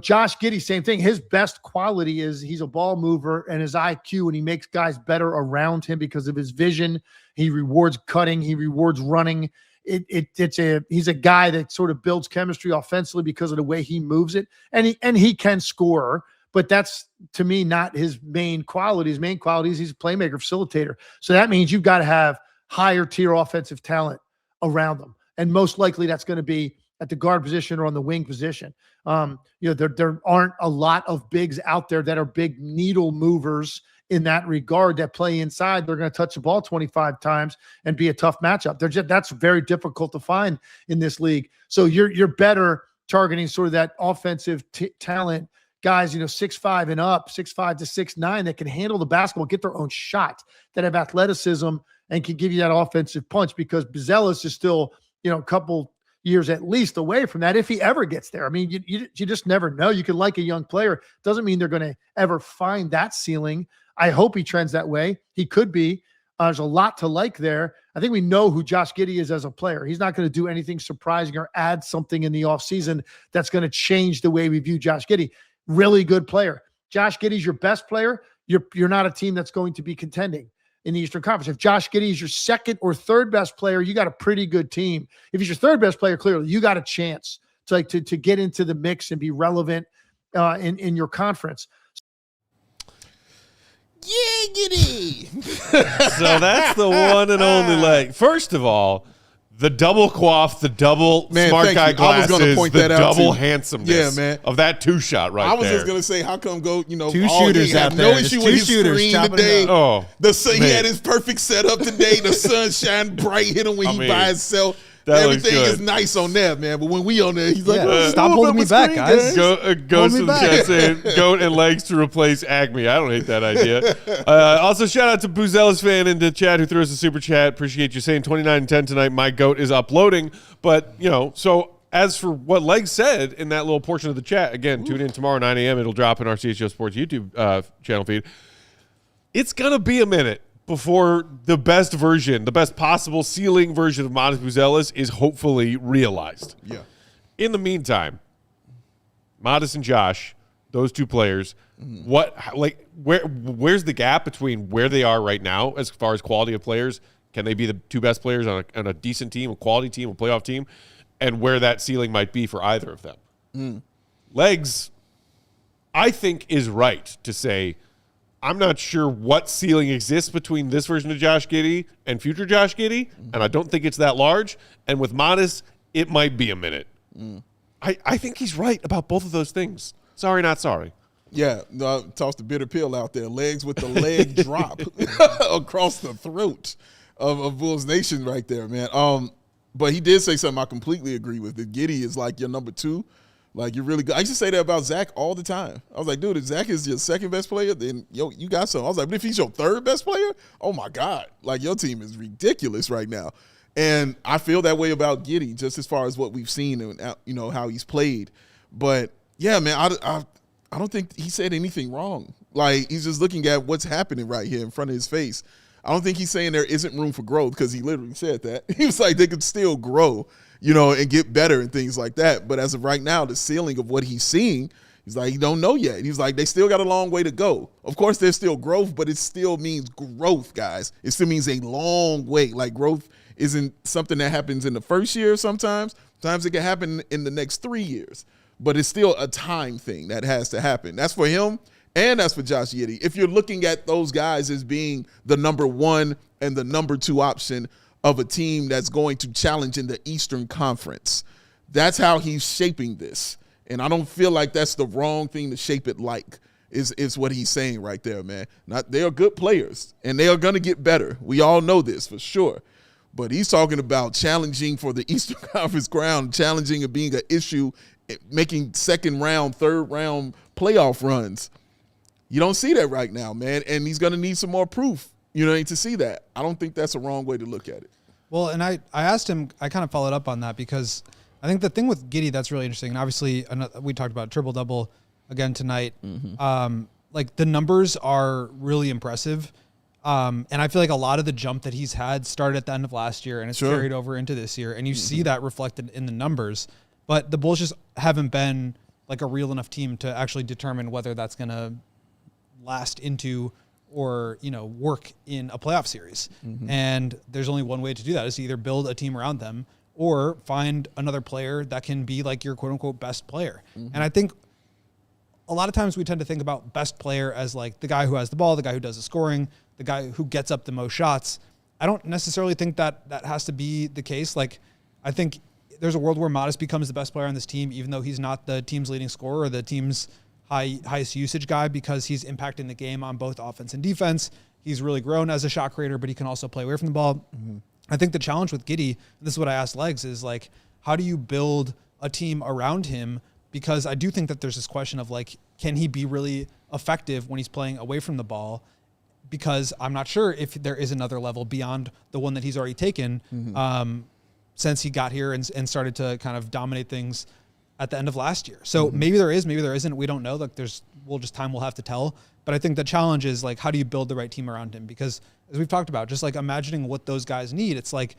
Josh Giddey, same thing. His best quality is he's a ball mover and his IQ, and he makes guys better around him because of his vision. He rewards cutting. He rewards running. He's a guy that sort of builds chemistry offensively because of the way he moves it, and he can score. But that's, to me, not his main quality. His main quality is he's a playmaker, facilitator. So that means you've got to have higher tier offensive talent around them, and most likely that's going to be at the guard position or on the wing position. There aren't a lot of bigs out there that are big needle movers in that regard that play inside. They're going to touch the ball 25 times and be a tough matchup. That's very difficult to find in this league. So you're better targeting sort of that offensive talent guys, 6'5" and up, 6'5" to 6'9", that can handle the basketball, get their own shot, that have athleticism and can give you that offensive punch, because Buzelis is still, a couple years at least away from that if he ever gets there. I mean, you just never know. You can like a young player. Doesn't mean they're going to ever find that ceiling. I hope he trends that way. He could be. There's a lot to like there. I think we know who Josh Giddey is as a player. He's not going to do anything surprising or add something in the offseason that's going to change the way we view Josh Giddey. Really good player. Josh Giddey's your best player. You're not a team that's going to be contending in the Eastern Conference. If Josh Giddey is your second or third best player, you got a pretty good team. If he's your third best player, clearly you got a chance to get into the mix and be relevant in your conference. Yeah, Giddey. So that's the one and only Leg. First of all, the double coif, the double smart guy you. I was glasses, gonna point the that out double too. handsomeness of that two-shot right there. I was just going to say, how come go, Two shooters out no there. issue Just with two his shooters screen chopping today. it up. Oh, He man. had his perfect setup today. The sun shine bright, hit him when he by himself. that looks Everything good. is nice on that, man. But when we on there, he's like, Stop holding me back, guys. Ghost in the chat saying goat and legs to replace Acme. I don't hate that idea. Also, shout out to Buzelis fan in the chat who threw us a super chat. Appreciate you saying 29-10 tonight. My goat is uploading. But, so as for what Legs said in that little portion of the chat, again, tune in tomorrow 9 a.m. It'll drop in our CHGO Sports YouTube channel feed. It's going to be a minute before the best version, the best possible ceiling version of Matas Buzelis is hopefully realized. Yeah. In the meantime, Matas and Josh, those two players, where's the gap between where they are right now as far as quality of players? Can they be the two best players on a decent team, a quality team, a playoff team, and where that ceiling might be for either of them? Legs, I think, is right to say, I'm not sure what ceiling exists between this version of Josh Giddey and future Josh Giddey, and I don't think it's that large. And with Matas, it might be a minute. I think he's right about both of those things. Sorry, not sorry. Yeah, toss the bitter pill out there. Legs with the leg drop across the throat of Bulls Nation right there, man. But he did say something I completely agree with. That Giddey is like your number two. Like, you're really good. I used to say that about Zach all the time. I was like, dude, if Zach is your second best player, then, you got something. I was like, but if he's your third best player, oh, my God. Like, your team is ridiculous right now. And I feel that way about Giddey, just as far as what we've seen and, you know, how he's played. But, yeah, man, I don't think he said anything wrong. Like, he's just looking at what's happening right here in front of his face. I don't think he's saying there isn't room for growth, because he literally said that. He was like, they could still grow, you know, and get better and things like that. But as of right now, the ceiling of what he's seeing, he's like, he don't know yet. He's like, they still got a long way to go. Of course, there's still growth, but it still means growth, guys. It still means a long way. Like, growth isn't something that happens in the first year sometimes. Sometimes it can happen in the next 3 years. But it's still a time thing that has to happen. That's for him, and that's for Josh Giddey. If you're looking at those guys as being the number 1 and the number 2 option of a team that's going to challenge in the Eastern Conference, that's how he's shaping this. And I don't feel like that's the wrong thing to shape it like, is what he's saying right there, man. They are good players, and they are going to get better. We all know this for sure. But he's talking about challenging for the Eastern Conference crown, challenging and being an issue, making second round, third round playoff runs. You don't see that right now, man. And he's going to need some more proof, you know, to see that. I don't think that's a wrong way to look at it. Well, and I asked him, I kind of followed up on that, because I think the thing with Giddey that's really interesting, and obviously we talked about triple-double again tonight. Like, the numbers are really impressive. And I feel like a lot of the jump that he's had started at the end of last year, and it's carried over into this year. And you see that reflected in the numbers. But the Bulls just haven't been like a real enough team to actually determine whether that's going to last into or, you know, work in a playoff series. And there's only one way to do that, is to either build a team around them or find another player that can be like your quote unquote best player. And I think a lot of times we tend to think about best player as like the guy who has the ball, the guy who does the scoring, the guy who gets up the most shots. I don't necessarily think that that has to be the case. Like, I think there's a world where Matas becomes the best player on this team, even though he's not the team's leading scorer or the team's highest usage guy, because he's impacting the game on both offense and defense. He's really grown as a shot creator, but he can also play away from the ball. I think the challenge with Giddey, and this is what I asked Legs, is like, how do you build a team around him? Because I do think that there's this question of like, can he be really effective when he's playing away from the ball? Because I'm not sure if there is another level beyond the one that he's already taken since he got here and started to kind of dominate things at the end of last year. So maybe there is, maybe there isn't. We don't know. Like, time will have to tell. But I think the challenge is like, how do you build the right team around him? Because as we've talked about, just like imagining what those guys need, it's like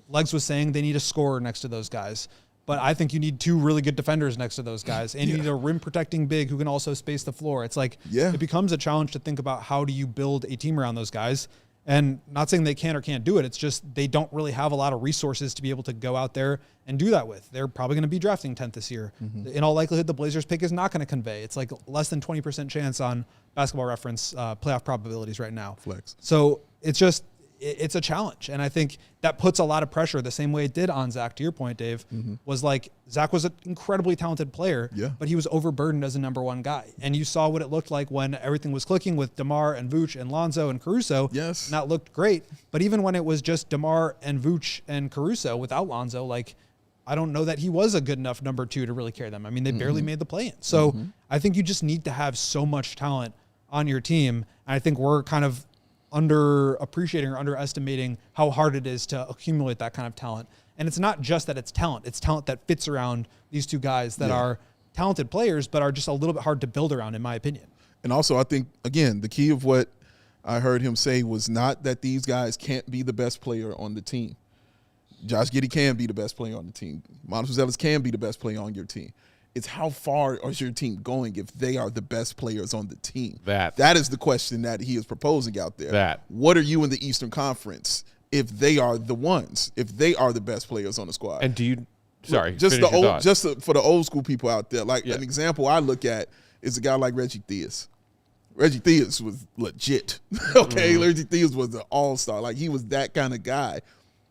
Legs was saying they need a scorer next to those guys. But I think you need 2 really good defenders next to those guys. And you need a rim protecting big who can also space the floor. It's like, it becomes a challenge to think about how do you build a team around those guys. And not saying they can or can't do it. It's just they don't really have a lot of resources to be able to go out there and do that with. They're probably going to be drafting 10th this year. In all likelihood, the Blazers pick is not going to convey. It's like less than 20% chance on Basketball Reference playoff probabilities right now. Flex. So it's a challenge. And I think that puts a lot of pressure the same way it did on Zach, to your point, Dave, was like Zach was an incredibly talented player, but he was overburdened as a number 1 guy. And you saw what it looked like when everything was clicking with DeMar and Vooch and Lonzo and Caruso. Yes. And that looked great. But even when it was just DeMar and Vooch and Caruso without Lonzo, like, I don't know that he was a good enough number 2 to really carry them. I mean, they barely made the play-in. So I think you just need to have so much talent on your team. And I think we're kind of underappreciating or underestimating how hard it is to accumulate that kind of talent. And it's not just that it's talent that fits around these 2 guys that are talented players, but are just a little bit hard to build around, in my opinion. And also, I think, again, the key of what I heard him say was not that these guys can't be the best player on the team. Josh Giddey can be the best player on the team. Matas and Giddey can be the best player on your team. It's how far is your team going if they are the best players on the team? That is the question that he is proposing out there. What are you in the Eastern Conference if they are the ones, if they are the best players on the squad? And do you – sorry, just for the old school people out there, like an example I look at is a guy like Reggie Theus. Reggie Theus was legit. Reggie Theus was an all-star. Like, he was that kind of guy.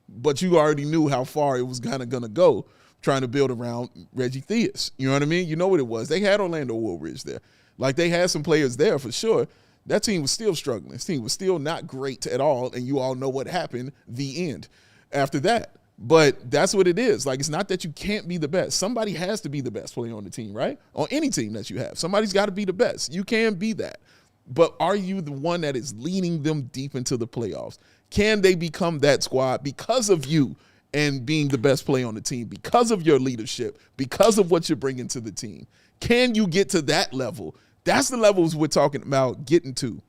But you already knew how far it was kind of going to go trying to build around Reggie Theus. You know what I mean? You know what it was. They had Orlando Woolridge there. Like, they had some players there for sure. That team was still struggling. This team was still not great at all, and you all know what happened the end after that. But that's what it is. Like, it's not that you can't be the best. Somebody has to be the best player on the team, right? On any team that you have. Somebody's got to be the best. You can be that. But are you the one that is leading them deep into the playoffs? Can they become that squad because of you and being the best player on the team, because of your leadership, because of what you're bringing to the team? Can you get to that level? That's the levels we're talking about getting to.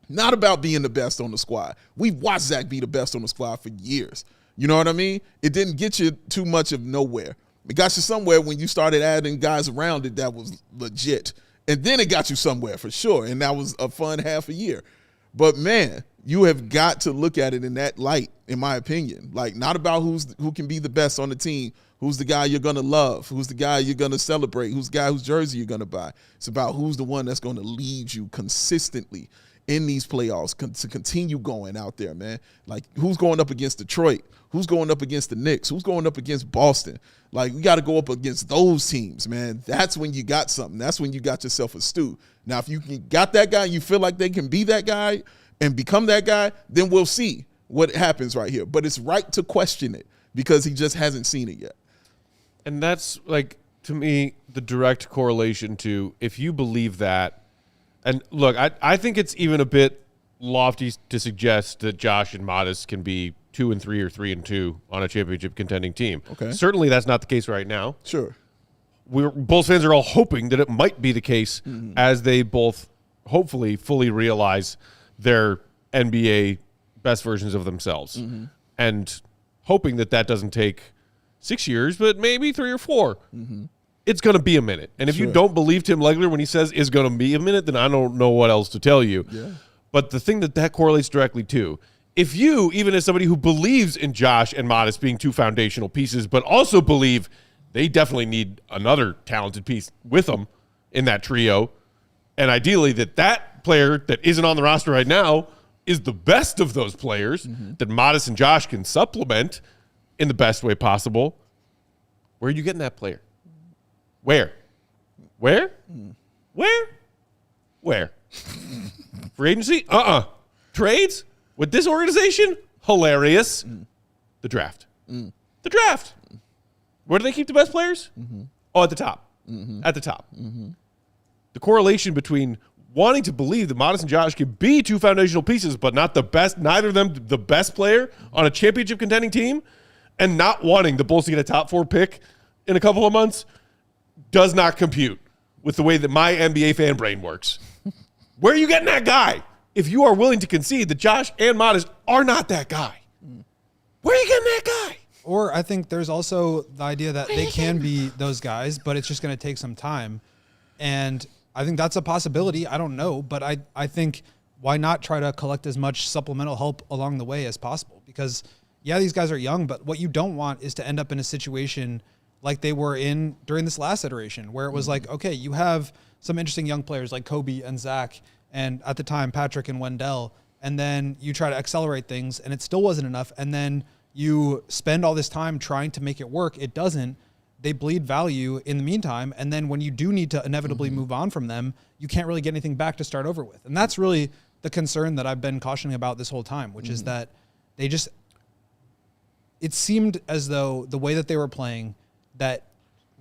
Not about being the best on the squad. We've watched Zach be the best on the squad for years. You know what I mean? It didn't get you too much of nowhere. It got you somewhere when you started adding guys around it that was legit. And then it got you somewhere for sure. And that was a fun half a year. But, man, you have got to look at it in that light, in my opinion. Like, not about who can be the best on the team, who's the guy you're going to love, who's the guy you're going to celebrate, who's the guy whose jersey you're going to buy. It's about who's the one that's going to lead you consistently in these playoffs to continue going out there, man. Like, who's going up against Detroit? Who's going up against the Knicks? Who's going up against Boston? Like, we got to go up against those teams, man. That's when you got something. That's when you got yourself a stew. Now, if you got that guy, you feel like they can be that guy and become that guy, then we'll see what happens right here. But it's right to question it because he just hasn't seen it yet. And that's, like, to me, the direct correlation to if you believe that. And, look, I think it's even a bit lofty to suggest that Josh and Matas can be 2-3 or 3-2 on a championship contending team. Okay. Certainly that's not the case right now. Sure. Bulls fans are all hoping that it might be the case as they both hopefully fully realize their NBA best versions of themselves. And hoping that doesn't take 6 years, but maybe 3 or 4. It's going to be a minute. And if you don't believe Tim Legler when he says it's going to be a minute, then I don't know what else to tell you. Yeah. But the thing that correlates directly to, if you, even as somebody who believes in Josh and Matas being two foundational pieces, but also believe they definitely need another talented piece with them in that trio, and ideally that player that isn't on the roster right now is the best of those players that Matas and Josh can supplement in the best way possible, where are you getting that player? Where? Free agency? Trades? With this organization? Hilarious. The draft. The draft. Where do they keep the best players? Oh, at the top. At the top. The correlation between wanting to believe that Matas and Josh can be two foundational pieces, but not the best, neither of them the best player on a championship contending team, and not wanting the Bulls to get a top 4 pick in a couple of months, does not compute with the way that my NBA fan brain works. Where are you getting that guy? If you are willing to concede that Josh and Matas are not that guy, where are you getting that guy? Or I think there's also the idea that they can be those guys, but it's just going to take some time. And I think that's a possibility. I don't know, but I think why not try to collect as much supplemental help along the way as possible? Because, yeah, these guys are young, but what you don't want is to end up in a situation like they were in during this last iteration, where it was like, okay, you have some interesting young players like Kobe and Zach, and at the time, Patrick and Wendell, and then you try to accelerate things, and it still wasn't enough, and then you spend all this time trying to make it work. It doesn't. They bleed value in the meantime, and then when you do need to inevitably move on from them, you can't really get anything back to start over with. And that's really the concern that I've been cautioning about this whole time, which is that they just – it seemed as though the way that they were playing – that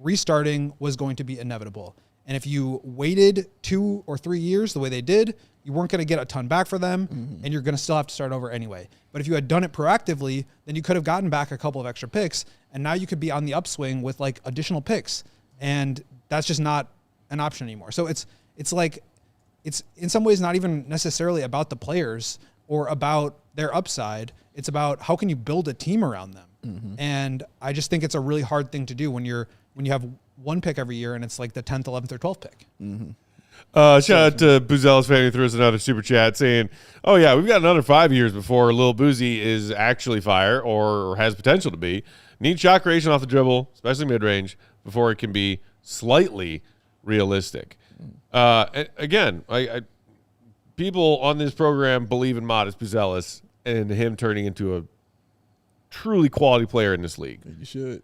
restarting was going to be inevitable. And if you waited 2 or 3 years the way they did, you weren't going to get a ton back for them, and you're going to still have to start over anyway. But if you had done it proactively, then you could have gotten back a couple of extra picks, and now you could be on the upswing with like additional picks. And that's just not an option anymore. So it's like, it's in some ways not even necessarily about the players or about their upside. It's about how can you build a team around them. And I just think it's a really hard thing to do when you have one pick every year and it's like the 10th, 11th, or 12th pick. Shout out to Buzelis fan who threw us another super chat saying, oh yeah, we've got another 5 years before Lil Boozy is actually fire or has potential to be. Need shot creation off the dribble, especially mid-range, before it can be slightly realistic. Again, people on this program believe in Matas Buzelis and him turning into a truly quality player in this league. You should.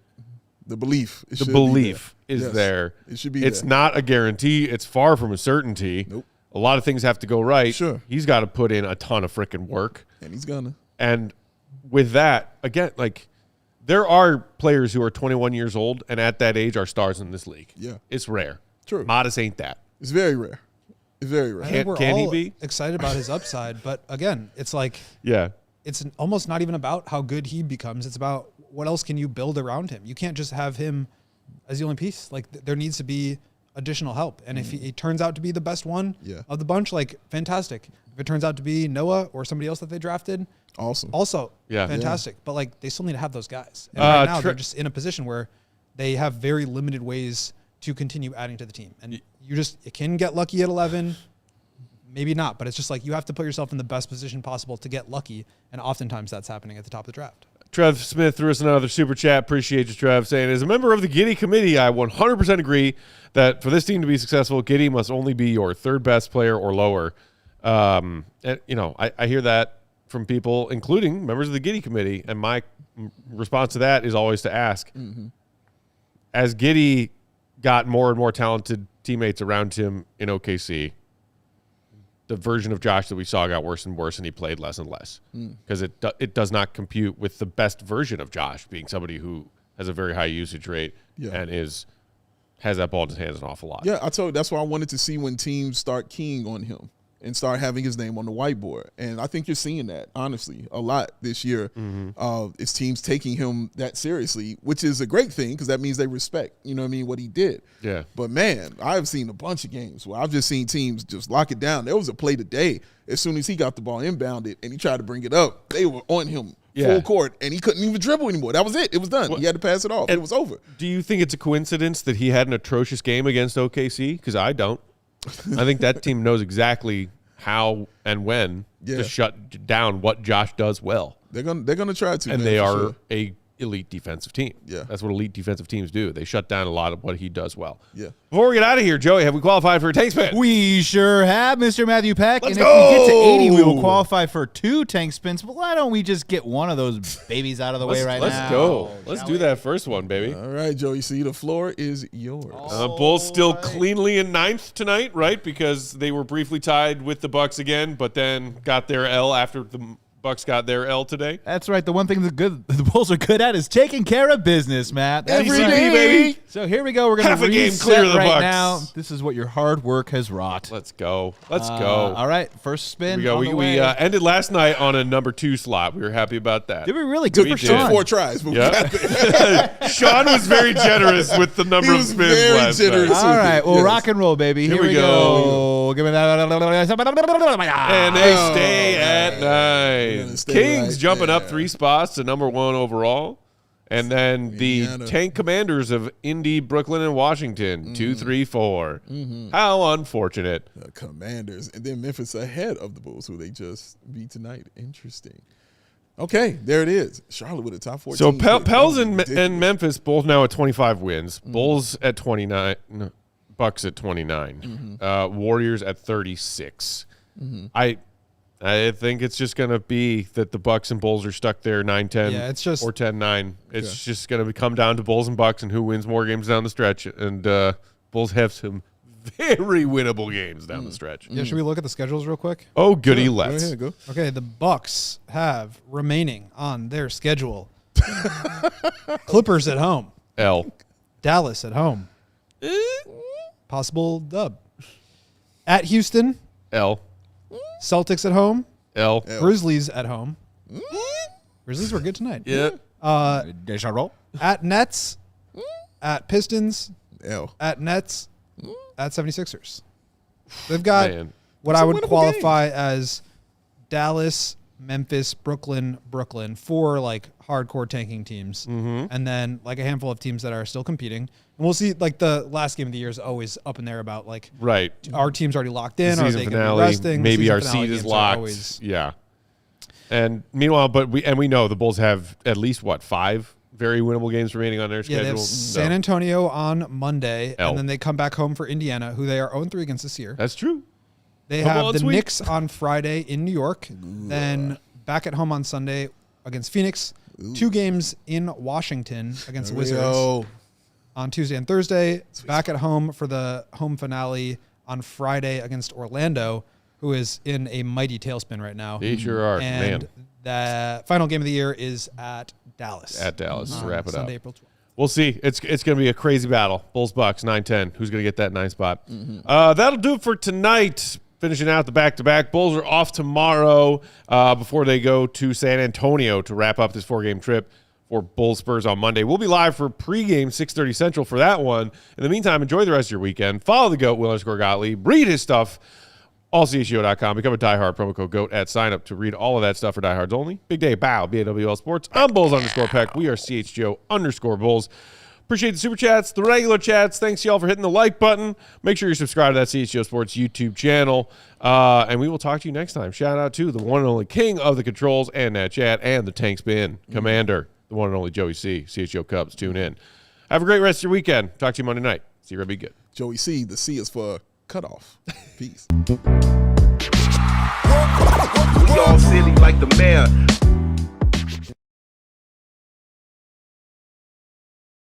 The belief. The belief is there. It should be It's there. not a guarantee. It's far from a certainty. Nope. A lot of things have to go right. Sure. He's got to put in a ton of freaking work. And he's gonna. And with that, again, like, there are players who are 21 years old and at that age are stars in this league. Yeah. It's rare. True. Matas ain't that. It's very rare. It's very rare. I think we're Can he all be? excited about his upside, but again, it's like Yeah. it's almost not even about how good he becomes. It's about what else can you build around him. You can't just have him as the only piece. Like there needs to be additional help. And if he turns out to be the best one of the bunch, like fantastic. If it turns out to be Noah or somebody else that they drafted, Awesome. also fantastic. But like they still need to have those guys. And right now they're just in a position where they have very limited ways to continue adding to the team. And you can get lucky at 11, maybe not, but it's just like you have to put yourself in the best position possible to get lucky. And oftentimes that's happening at the top of the draft. Trev Smith threw us another super chat. Appreciate you, Trev, saying, as a member of the Giddey committee, I 100% agree that for this team to be successful, Giddey must only be your third best player or lower. And, I hear that from people, including members of the Giddey committee, and my response to that is always to ask, as Giddey got more and more talented teammates around him in OKC, the version of Josh that we saw got worse and worse, and he played less and less because it does not compute with the best version of Josh being somebody who has a very high usage rate and has that ball in his hands an awful lot. Yeah, I told you, that's why I wanted to see when teams start keying on him and start having his name on the whiteboard. And I think you're seeing that, honestly, a lot this year. It's teams taking him that seriously, which is a great thing because that means they respect, what he did. Yeah. But, man, I've seen a bunch of games where I've just seen teams just lock it down. There was a play today. As soon as he got the ball inbounded and he tried to bring it up, they were on him full court, and he couldn't even dribble anymore. That was it. It was done. He had to pass it off. It was over. Do you think it's a coincidence that he had an atrocious game against OKC? Because I don't. I think that team knows exactly how and when to shut down what Josh does well. They're gonna try to, and man, they are sure. a elite defensive team. Yeah, that's what elite defensive teams do. They shut down a lot of what he does well. Yeah. Before we get out of here, Joey, have we qualified for a tank spin? We sure have, Mr. Matthew Peck. Let's and go! If we get to 80, we will qualify for 2 tank spins. But why don't we just get one of those babies out of the way right now? Let's go. Let's do that first one, baby. All right, Joey. See, the floor is yours. Bulls still cleanly in 9th tonight, right? Because they were briefly tied with the Bucks again, but then got their L after the Bucks got their L today. That's right. The one thing the Bulls are good at is taking care of business, Matt. That's Every right. day, baby. So here we go. We're going to Half a game reset clear of the right Bucks. now. This is what your hard work has wrought. Let's go. Let's go. All right. First spin. Here we go. We ended last night on a number 2 slot. We were happy about that. Did we really? Good for Took Sean. 4 tries, but we got there. Sean was very generous with the number of spins very last generous. night. All right. Well, Yes. rock and roll, baby. Here we go. Give me that. And they stay at 9. stay Kings right jumping up there. 3 spots to number 1 overall. And then the Indiana. Tank Commanders of Indy, Brooklyn, and Washington, 2, 3, 4. How unfortunate. The Commanders. And then Memphis ahead of the Bulls, who they just beat tonight. Interesting. Okay, there it is. Charlotte with a top 14. So pick. Pels That was and ridiculous. Memphis both now at 25 wins. Bulls at 29. No, Bucks at 29. Warriors at 36. I think it's just going to be that the Bucks and Bulls are stuck there 9-10 Yeah, it's just- or 10-9. It's just going to come down to Bulls and Bucks and who wins more games down the stretch. And Bulls have some very winnable games down the stretch. Yeah, should we look at the schedules real quick? Oh, goody, Go let's. ahead, go. Okay, the Bucks have remaining on their schedule Clippers at home, L. Dallas at home, possible dub. At Houston, L. Celtics at home, L. Grizzlies at home. Grizzlies were good tonight. Yeah. Deja roll. At Nets, at Pistons, L. at Nets, at 76ers. They've got Man. what It's I a would winnable qualify as Dallas, Memphis, Brooklyn, 4 like hardcore tanking teams. And then like a handful of teams that are still competing. And we'll see, like the last game of the year is always up in there about like Right. our team's already locked in. Are Season they going to finale. be resting? Maybe Season our finale seed is games are locked. always- Yeah. And meanwhile, we know the Bulls have at least 5 very winnable games remaining on their Yeah, schedule. they have San Antonio on Monday, L. and then they come back home for Indiana, who they are 0-3 against this year. That's true. They Come have on, the sweet. Knicks on Friday in New York, then back at home on Sunday against Phoenix. 2 games in Washington against the There we Wizards go. on Tuesday and Thursday. Back at home for the home finale on Friday against Orlando, who is in a mighty tailspin right now. They sure are, And man. the final game of the year is at Dallas. At Dallas, to on wrap it Sunday, up. April 12th. We'll see. It's going to be a crazy battle. Bulls, Bucks, 9-10. Who's going to get that 9 spot? That'll do it for tonight. finishing out the back-to-back. Bulls are off tomorrow before they go to San Antonio to wrap up this 4-game trip for Bulls Spurs on Monday. We'll be live for pregame 6:30 Central for that one. In the meantime, enjoy the rest of your weekend. Follow the GOAT, Will_Gottlieb. Read his stuff, allchgo.com. Become a diehard, promo code GOAT at sign up to read all of that stuff for diehards only. Big day, bow, BAWL Sports. I'm Bulls_Peck. We are CHGO_Bulls. Appreciate the super chats, the regular chats. Thanks, y'all, for hitting the like button. Make sure you're subscribed to that CHGO Sports YouTube channel. And we will talk to you next time. Shout out to the one and only king of the controls and that chat and the tank spin commander, the one and only Joey C. CHGO Cubs. Tune in. Have a great rest of your weekend. Talk to you Monday night. See you, be good. Joey C. The C is for cutoff. Peace. We all silly like the mayor.